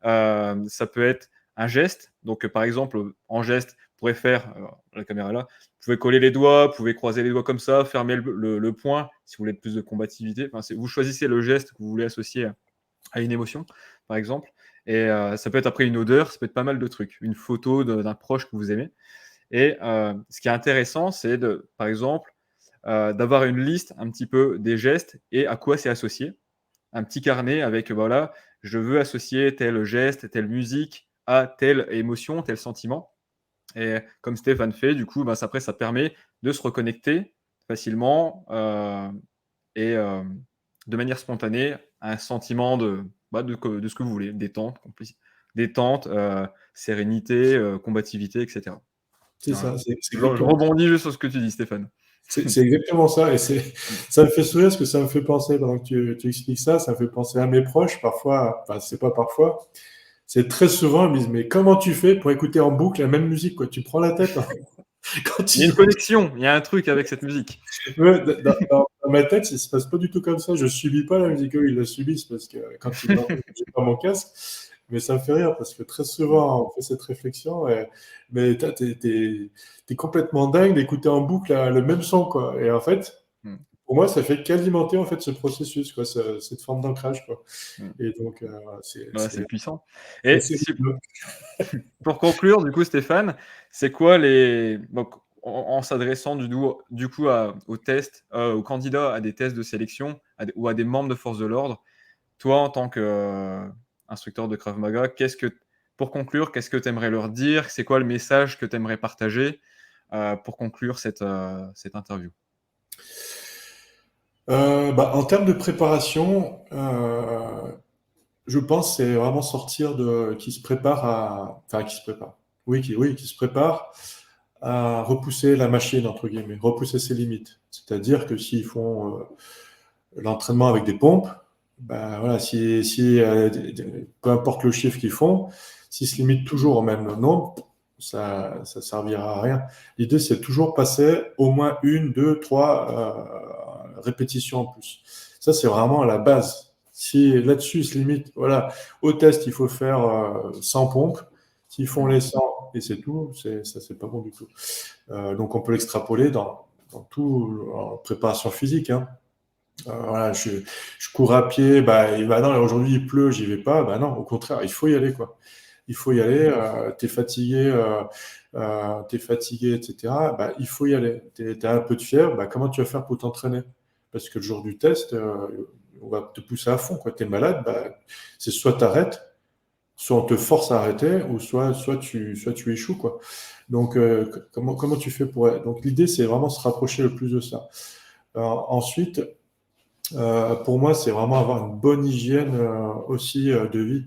Ça peut être un geste, donc, par exemple, en geste, vous pourrez faire, la caméra est là, vous pouvez coller les doigts, vous pouvez croiser les doigts comme ça, fermer le poing si vous voulez plus de combativité. Enfin, vous choisissez le geste que vous voulez associer à une émotion, par exemple. Et ça peut être après une odeur, ça peut être pas mal de trucs. Une photo d'un proche que vous aimez. Et ce qui est intéressant, c'est par exemple, d'avoir une liste un petit peu des gestes et à quoi c'est associé. Un petit carnet avec, voilà, je veux associer tel geste, telle musique à telle émotion, tel sentiment. Et comme Stéphane fait, du coup, bah, après, ça permet de se reconnecter facilement et de manière spontanée à un sentiment de ce que vous voulez, détente, sérénité, combativité, et cetera. c'est Voilà. ça, c'est Je exactement ça. rebondis juste sur ce que tu dis, Stéphane. C'est exactement ça. Et Mmh. ça me fait sourire parce que ça me fait penser, pendant que tu expliques ça, ça me fait penser à mes proches. Parfois, enfin, c'est pas parfois, c'est très souvent, ils me disent, mais comment tu fais pour écouter en boucle la même musique, quoi? Tu prends la tête, hein. Quand Il y a ils une connexion, il y a un truc avec cette musique. ouais, dans ma tête, ça se passe pas du tout comme ça. Je subis pas la musique, eux, ils la subissent parce que quand ils m'entendent, j'ai pas mon casque. Mais ça me fait rire parce que très Mmh. souvent, on fait cette réflexion. Mais t'es complètement dingue d'écouter en boucle le même son, quoi. Et en fait, Mmh. pour moi, ça fait qu'alimenter en fait ce processus, quoi, cette forme d'ancrage, quoi. Mmh. Et donc, Ouais, c'est puissant. c'est Et assez si rigolo. pour conclure, du coup, Stéphane, c'est quoi donc en s'adressant du coup aux tests, aux candidats à des tests de sélection, ou à des membres de forces de l'ordre, toi, en tant qu'instructeur de Krav Maga, pour conclure, qu'est-ce que tu aimerais leur dire? C'est quoi le message que tu aimerais partager, pour conclure cette interview? Bah, en termes de préparation, je pense que c'est vraiment sortir qui se prépare à, enfin qui se prépare. Oui, qui se prépare à repousser la machine, entre guillemets, repousser ses limites. C'est-à-dire que s'ils font l'entraînement avec des pompes, ben voilà, peu importe le chiffre qu'ils font, s'ils se limitent toujours au même nombre, ça servira à rien. L'idée, c'est toujours passer au moins une, deux, trois répétitions en plus. Ça, c'est vraiment la base. Si là-dessus, ils se limitent, voilà, au test, il faut faire 100 pompes. S'ils font les 100 et c'est tout, ça, c'est pas bon du tout. Donc, on peut l'extrapoler dans tout en préparation physique, hein. Voilà, je cours à pied, bah non, aujourd'hui il pleut, j'y vais pas. Bah non, au contraire, il faut y aller, quoi. Il faut y aller, t'es fatigué, etc. Bah, il faut y aller. T'as un peu de fièvre, bah, comment tu vas faire pour t'entraîner? Parce que le jour du test, on va te pousser à fond, quoi. T'es malade, bah, c'est soit t'arrêtes, soit on te force à arrêter, ou soit tu échoues, quoi. Donc, comment tu fais pour... Donc, l'idée, c'est vraiment se rapprocher le plus de ça. Ensuite, pour moi, c'est vraiment avoir une bonne hygiène aussi de vie.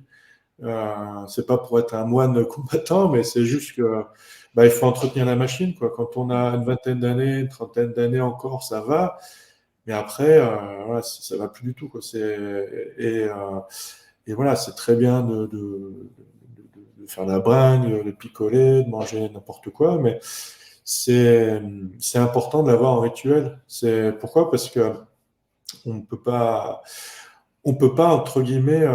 C'est pas pour être un moine combattant, mais c'est juste que bah, il faut entretenir la machine, quoi. Quand on a une vingtaine d'années, une trentaine d'années encore, ça va. Mais après, voilà, ça va plus du tout, quoi. Et, euh, et voilà, c'est très bien de faire la bringue, de picoler, de manger n'importe quoi, mais c'est c'est important d'avoir un rituel. C'est pourquoi? Parce que on peut pas, on peut pas entre guillemets,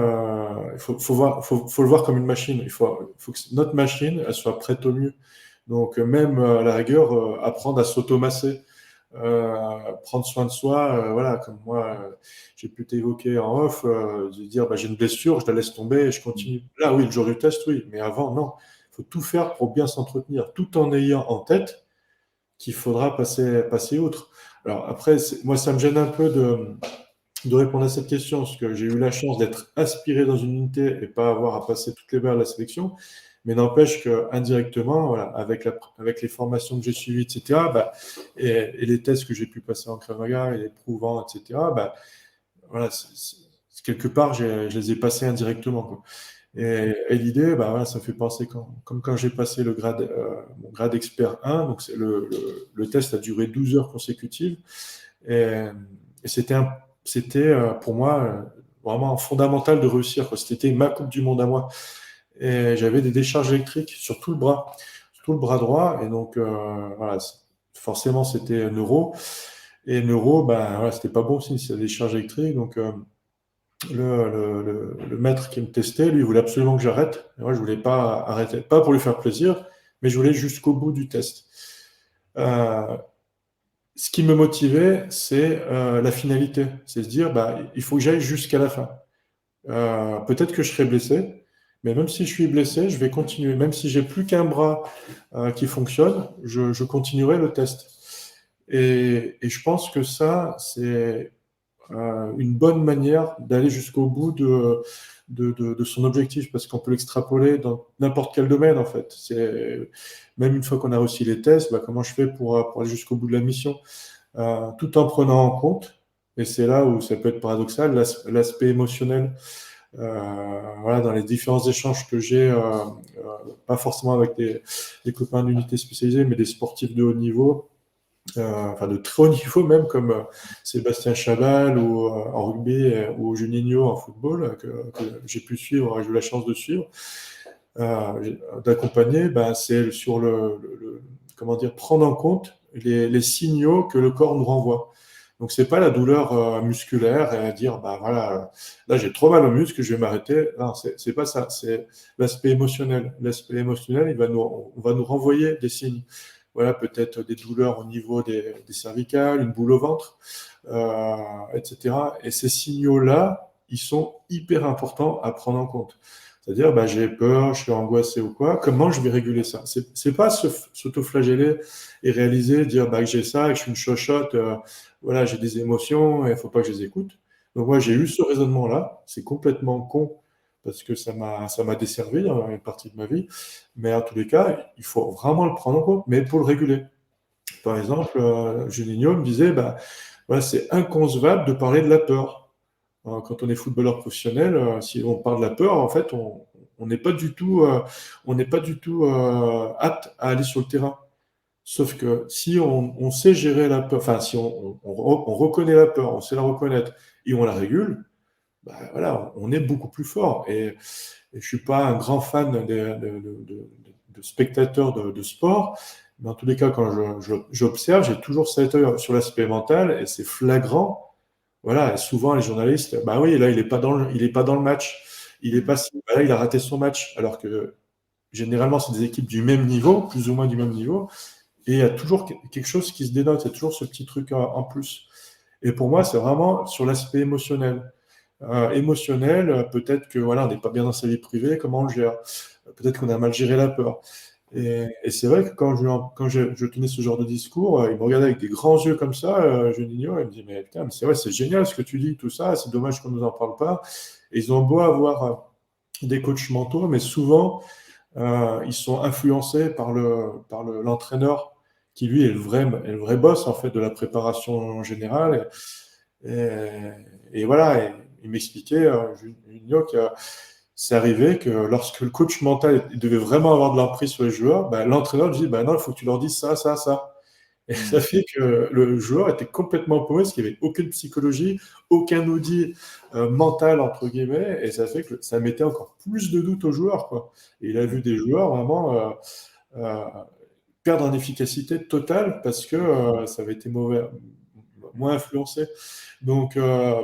faut le voir comme une machine. Il faut que notre machine, elle soit prête au mieux. Donc même à la rigueur, apprendre à s'automasser, prendre soin de soi, voilà, comme moi, j'ai pu t'évoquer en off, de dire bah, j'ai une blessure, je la laisse tomber et je continue. Là, oui, le jour du test, oui, mais avant, non. Il faut tout faire pour bien s'entretenir, tout en ayant en tête qu'il faudra passer outre. Alors après, moi, ça me gêne un peu de répondre à cette question, parce que j'ai eu la chance d'être aspiré dans une unité et pas avoir à passer toutes les barres de la sélection. Mais n'empêche que indirectement, voilà, avec les formations que j'ai suivies, etc., bah, et les tests que j'ai pu passer en Krav Maga et les prouvants, etc., bah, voilà, quelque part, je les ai passés indirectement, quoi. Et l'idée, bah, voilà, ça me fait penser comme quand j'ai passé mon grade expert 1, donc le test a duré 12 heures consécutives. Et, et c'était pour moi vraiment fondamental de réussir, quoi. C'était ma Coupe du Monde à moi. Et j'avais des décharges électriques sur tout le bras droit. Et donc, voilà, forcément, c'était neuro. Et neuro, ben, voilà, c'était pas bon signe, c'est des décharges électriques. Donc, le maître qui me testait, lui, il voulait absolument que j'arrête. Et moi, je voulais pas arrêter, pas pour lui faire plaisir, mais je voulais jusqu'au bout du test. Euh, Ce qui me motivait, c'est la finalité. C'est se dire, bah, il faut que j'aille jusqu'à la fin. Peut-être que je serai blessé, mais même si je suis blessé, je vais continuer. Même si j'ai plus qu'un bras qui fonctionne, je continuerai le test. Et je pense que ça, c'est une bonne manière d'aller jusqu'au bout de son objectif, parce qu'on peut l'extrapoler dans n'importe quel domaine, en fait. Même une fois qu'on a réussi les tests, bah, comment je fais pour aller jusqu'au bout de la mission? Tout en prenant en compte, et c'est là où ça peut être paradoxal, l'aspect émotionnel. Voilà, dans les différents échanges que j'ai, pas forcément avec des copains d'unités spécialisées, mais des sportifs de haut niveau, enfin de très haut niveau même, comme Sébastien Chabal ou en rugby, ou Juninho en football, que j'ai pu suivre, j'ai eu la chance de suivre, d'accompagner, ben, c'est sur comment dire, prendre en compte les signaux que le corps nous renvoie. Donc c'est pas la douleur musculaire et dire bah voilà, là j'ai trop mal au muscle, je vais m'arrêter. Non, c'est pas ça, c'est l'aspect émotionnel. L'aspect émotionnel, on va nous renvoyer des signes. Voilà, peut-être des douleurs au niveau des cervicales, une boule au ventre, etc. Et ces signaux-là, ils sont hyper importants à prendre en compte. C'est-à-dire, bah, j'ai peur, je suis angoissé ou quoi. Comment je vais réguler ça? C'est pas s'autoflageller et réaliser, dire bah, que j'ai ça, que je suis une chochotte, voilà, j'ai des émotions et il faut pas que je les écoute. Donc moi, j'ai eu ce raisonnement-là. C'est complètement con parce que ça m'a desservi dans une partie de ma vie. Mais en tous les cas, il faut vraiment le prendre en compte, mais pour le réguler. Par exemple, Juninho me disait, bah, voilà, c'est inconcevable de parler de la peur. Quand on est footballeur professionnel, si on parle de la peur, en fait, on n'est pas du tout, apte à aller sur le terrain. Sauf que si on sait gérer la peur, enfin, si on reconnaît la peur, on sait la reconnaître et on la régule, bah, voilà, on est beaucoup plus fort. Et je ne suis pas un grand fan de spectateurs de sport, mais en tous les cas, quand j'observe, j'ai toujours cet œil sur l'aspect mental et c'est flagrant. Voilà, et souvent les journalistes, bah oui, là, il est pas dans le match. Il est pas, bah là, il a raté son match. Alors que généralement, c'est des équipes du même niveau, plus ou moins du même niveau. Et il y a toujours quelque chose qui se dénote, il y a toujours ce petit truc en plus. Et pour moi, c'est vraiment sur l'aspect émotionnel. Émotionnel, peut-être que voilà, on n'est pas bien dans sa vie privée, comment on le gère. Peut-être qu'on a mal géré la peur. Et c'est vrai que quand je tenais ce genre de discours, il me regardait avec des grands yeux comme ça, Juninho, et il me dit, mais putain, mais c'est vrai, c'est génial ce que tu dis, tout ça, c'est dommage qu'on ne nous en parle pas. Et ils ont beau avoir des coachs mentaux, mais souvent, ils sont influencés l'entraîneur qui, lui, est le vrai boss, en fait, de la préparation générale. Et voilà, et il m'expliquait, Juninho, que c'est arrivé que lorsque le coach mental il devait vraiment avoir de l'emprise sur les joueurs, bah, l'entraîneur lui dit bah non, il faut que tu leur dises ça, ça, ça. Et ça fait que le joueur était complètement paumé parce qu'il n'y avait aucune psychologie, aucun outil mental, entre guillemets, et ça fait que ça mettait encore plus de doutes aux joueurs, quoi. Et il a vu des joueurs vraiment euh, perdre en efficacité totale parce que ça avait été moins influencé. Donc,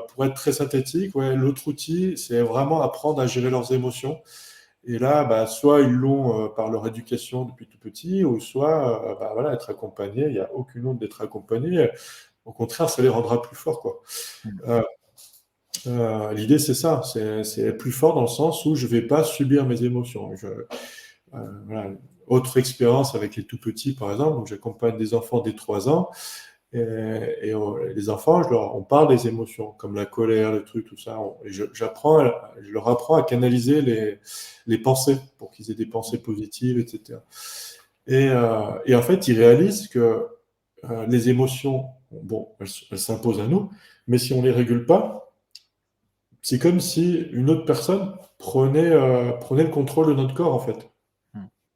pour être très synthétique, ouais, l'autre outil, c'est vraiment apprendre à gérer leurs émotions. Et là, bah, soit ils l'ont par leur éducation depuis tout petit, ou soit bah, voilà, être accompagné. Il n'y a aucune honte d'être accompagné. Au contraire, ça les rendra plus forts, quoi. Euh, L'idée, c'est ça. C'est être plus fort dans le sens où je ne vais pas subir mes émotions. Voilà. Autre expérience avec les tout petits, par exemple. Donc, j'accompagne des enfants dès 3 ans. Les enfants, on parle des émotions, comme la colère, le truc, tout ça. Je leur apprends à canaliser les pensées pour qu'ils aient des pensées positives, etc. Et en fait, ils réalisent que les émotions, bon, elles s'imposent à nous, mais si on ne les régule pas, c'est comme si une autre personne prenait le contrôle de notre corps, en fait.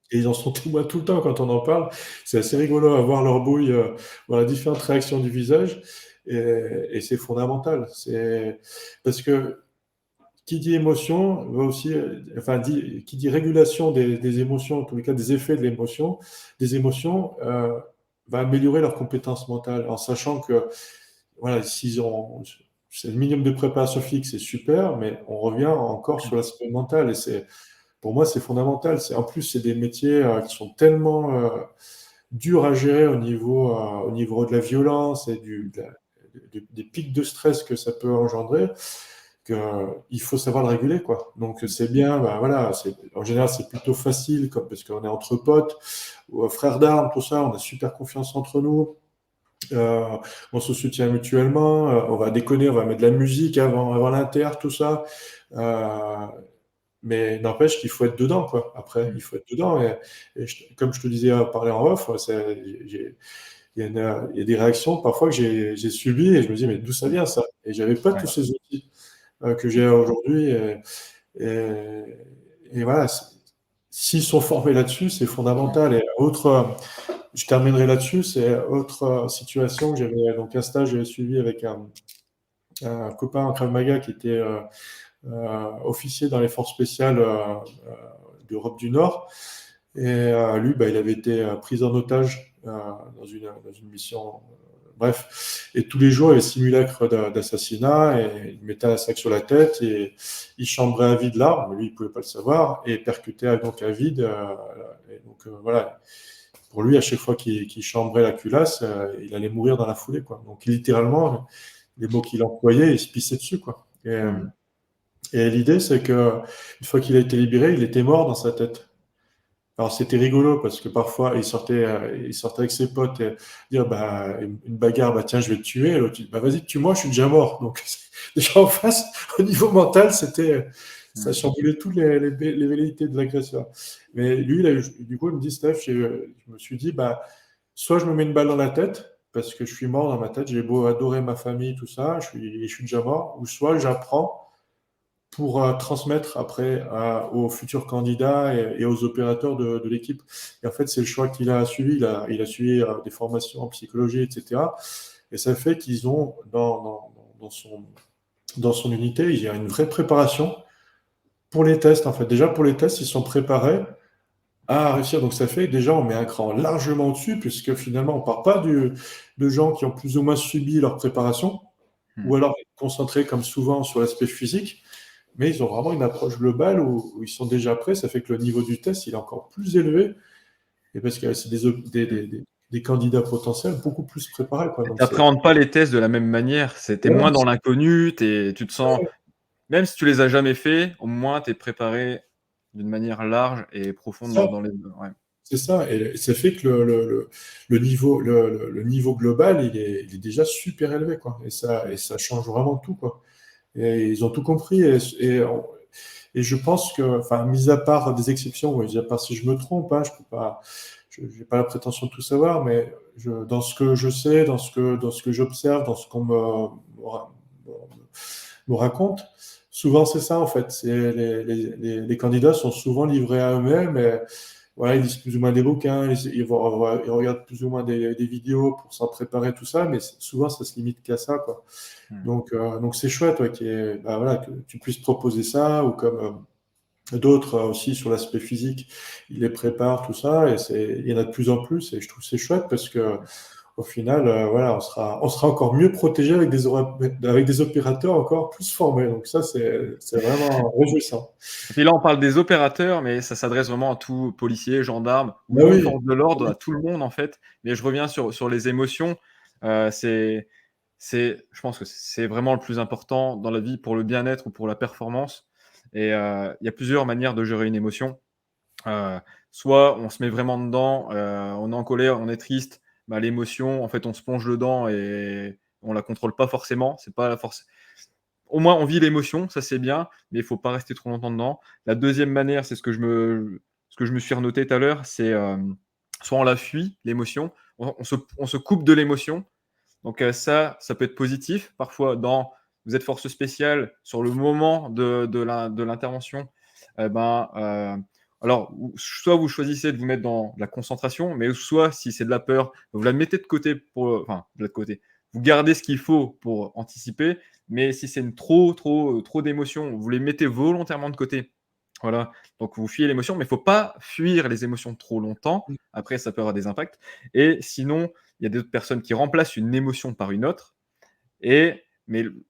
Et ils en sont témoins tout le temps quand on en parle. C'est assez rigolo à voir leur bouille, voir les différentes réactions du visage. Et c'est fondamental. Parce que qui dit émotion va aussi, enfin, qui dit régulation des émotions, en tous les cas des effets de l'émotion, des émotions, va améliorer leurs compétences mentales en sachant que, voilà, c'est le minimum de préparation physique, c'est super, mais on revient encore sur l'aspect mental et pour moi, c'est fondamental. En plus, c'est des métiers qui sont tellement durs à gérer au niveau de la violence et des pics de stress que ça peut engendrer, qu'il faut savoir le réguler, quoi. Donc, c'est bien, bah, voilà, en général, c'est plutôt facile, parce qu'on est entre potes, ou frères d'armes, tout ça, on a super confiance entre nous. Euh, on se soutient mutuellement, on va déconner, on va mettre de la musique avant l'inter, tout ça. Euh, mais n'empêche qu'il faut être dedans, quoi. Après, il faut être dedans. Comme je te disais, parler en off, il y a des réactions parfois que j'ai subies et je me dis, mais d'où ça vient ça? Et j'avais pas tous ces outils que j'ai aujourd'hui. Et, et voilà, s'ils sont formés là-dessus, c'est fondamental. Et je terminerai là-dessus, c'est autre situation que j'avais, donc un stage que j'avais suivi avec un copain en Krav Maga qui était officier dans les forces spéciales d'Europe du Nord. Et lui, bah, il avait été pris en otage dans une mission. Bref, et tous les jours, il y avait simulacre d'assassinat, et il mettait un sac sur la tête, et il chambrait à vide l'arme, mais lui, il ne pouvait pas le savoir, et percutait donc à vide. Et donc, voilà, pour lui, à chaque fois qu'il chambrait la culasse, il allait mourir dans la foulée, quoi. Donc, littéralement, les mots qu'il employait, il se pissait dessus, quoi. Et l'idée, c'est que une fois qu'il a été libéré, il était mort dans sa tête. Alors c'était rigolo parce que parfois il sortait avec ses potes et dire bah une bagarre, bah tiens je vais te tuer. Et l'autre dit bah vas-y tue-moi, je suis déjà mort. Donc déjà en face, au niveau mental, ça chamboulait toutes les velléités de l'agresseur. Mais lui, du coup, il me dit Steph, je me suis dit bah soit je me mets une balle dans la tête parce que je suis mort dans ma tête, j'ai beau adorer ma famille, tout ça, je suis déjà mort, ou soit j'apprends pour transmettre après aux futurs candidats et aux opérateurs de l'équipe. Et en fait, c'est le choix qu'il a suivi. Il a suivi des formations en psychologie, etc. Et ça fait qu'ils ont, dans son unité, il y a une vraie préparation pour les tests. En fait, déjà pour les tests, ils sont préparés à réussir. Donc ça fait déjà, on met un cran largement au-dessus, puisque finalement, on ne part pas de gens qui ont plus ou moins subi leur préparation, Hmm. ou alors concentrés comme souvent sur l'aspect physique, mais ils ont vraiment une approche globale où ils sont déjà prêts. Ça fait que le niveau du test, il est encore plus élevé, et parce que c'est des candidats potentiels beaucoup plus préparés, quoi. Tu Donc c'est n'appréhendes pas les tests de la même manière. T'es voilà, moins dans l'inconnu, tu te sens, même si tu les as jamais fait, au moins tu es préparé d'une manière large et profonde ça, dans les. Ouais. c'est ça. Et ça fait que le niveau global, il est déjà super élevé, quoi. Et ça change vraiment tout, quoi. Et ils ont tout compris. Et je pense que, enfin, mis à part des exceptions, ou mis à part si je me trompe, hein, je peux pas, j'ai pas la prétention de tout savoir, mais dans ce que je sais, dans ce que j'observe, dans ce qu'on me raconte, souvent c'est ça en fait. C'est les candidats sont souvent livrés à eux-mêmes. Et, voilà, ils lisent plus ou moins des bouquins, ils regardent plus ou moins des vidéos pour s'en préparer, tout ça, mais souvent ça se limite qu'à ça, quoi. Hmm. Donc c'est chouette, ouais, bah, voilà, que tu puisses proposer ça, ou comme d'autres aussi sur l'aspect physique, ils les préparent, tout ça, et il y en a de plus en plus, et je trouve que c'est chouette parce que au final, voilà, on sera encore mieux protégé avec des opérateurs encore plus formés. Donc ça, c'est vraiment réjouissant. Et puis là, on parle des opérateurs, mais ça s'adresse vraiment à tout policier, gendarme ou Bah même oui, force de l'ordre, à tout le monde en fait. Mais je reviens sur les émotions. Euh, c'est, je pense que c'est vraiment le plus important dans la vie pour le bien-être ou pour la performance. Et il y a plusieurs manières de gérer une émotion. Euh, Soit on se met vraiment dedans, on est en colère, on est triste. Bah, l'émotion, en fait, on se plonge dedans et on la contrôle pas forcément. C'est pas la force. Au moins, on vit l'émotion, ça c'est bien, mais il faut pas rester trop longtemps dedans. La deuxième manière, c'est ce que je me suis renoté tout à l'heure, c'est soit on la fuit, l'émotion, on se coupe de l'émotion. Donc ça peut être positif. Parfois, vous êtes force spéciale, sur le moment de l'intervention, ben, alors, soit vous choisissez de vous mettre dans la concentration, mais soit si c'est de la peur, vous la mettez de côté enfin, de l'autre côté. Vous gardez ce qu'il faut pour anticiper, mais si c'est trop d'émotions, vous les mettez volontairement de côté. Voilà. Donc vous fuyez l'émotion, mais il ne faut pas fuir les émotions trop longtemps. Après, ça peut avoir des impacts. Et sinon, il y a d'autres personnes qui remplacent une émotion par une autre. Mais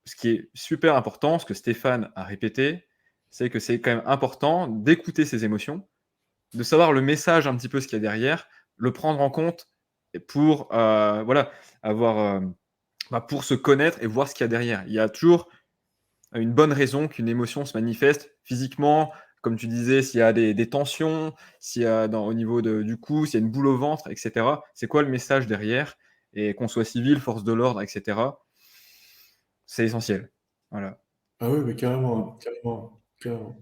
ce qui est super important, ce que Stéphane a répété, c'est que c'est quand même important d'écouter ses émotions, de savoir le message un petit peu ce qu'il y a derrière, le prendre en compte pour voilà, avoir, pour se connaître et voir ce qu'il y a derrière. Il y a toujours une bonne raison qu'une émotion se manifeste physiquement, comme tu disais, s'il y a des tensions, s'il y a au niveau du cou, s'il y a une boule au ventre, etc. C'est quoi le message derrière? Et qu'on soit civil, force de l'ordre, etc. C'est essentiel. Voilà. ah oui, mais carrément, hein, carrément, carrément.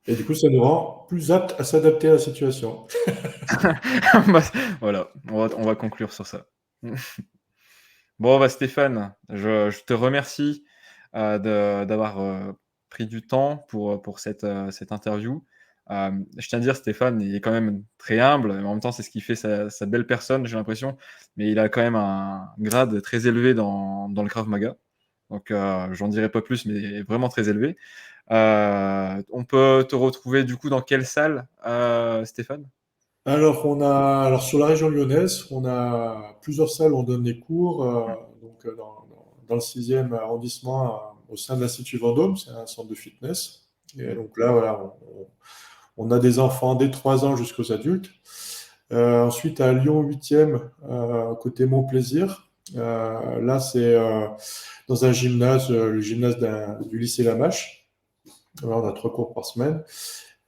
Et du coup, ça nous rend plus aptes à s'adapter à la situation. Bah, voilà, on va conclure sur ça. Bon, bah, Stéphane, je te remercie d'avoir pris du temps pour cette interview. Je tiens à dire, Stéphane, il est quand même très humble, mais en même temps, c'est ce qui fait sa belle personne, j'ai l'impression. Mais il a quand même un grade très élevé dans le Krav Maga. Donc, j'en dirai pas plus, mais vraiment très élevé. On peut te retrouver du coup dans quelle salle, Stéphane? Alors sur la région lyonnaise, on a plusieurs salles où on donne des cours. Donc dans le 6e arrondissement, au sein de l'Institut Vendôme, c'est un centre de fitness. Et donc là, voilà, on a des enfants dès 3 ans jusqu'aux adultes. Ensuite, à Lyon 8e, côté Montplaisir. Là, c'est dans un gymnase, le gymnase du lycée Lamache. Alors, on a 3 cours par semaine.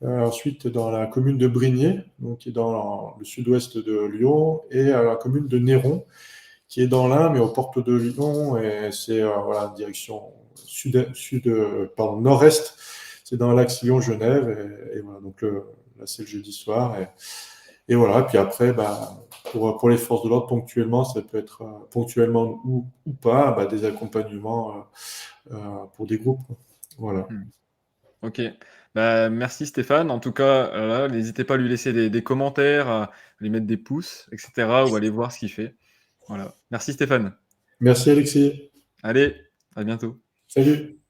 Ensuite, dans la commune de Brignais, donc, qui est dans le sud-ouest de Lyon, et à la commune de Néron, qui est dans l'Ain, mais aux portes de Lyon, et c'est voilà, direction nord-est, c'est dans l'axe Lyon-Genève, et voilà, donc là c'est le jeudi soir, et voilà, puis après, bah, pour les forces de l'ordre, ponctuellement, ça peut être ponctuellement ou pas, bah, des accompagnements pour des groupes, quoi. Voilà. Hmm. OK. Bah, merci Stéphane. En tout cas, voilà, n'hésitez pas à lui laisser des commentaires, à lui mettre des pouces et cetera ou aller voir ce qu'il fait. Voilà. Merci Stéphane. Merci Alexis. Allez, à bientôt. Salut.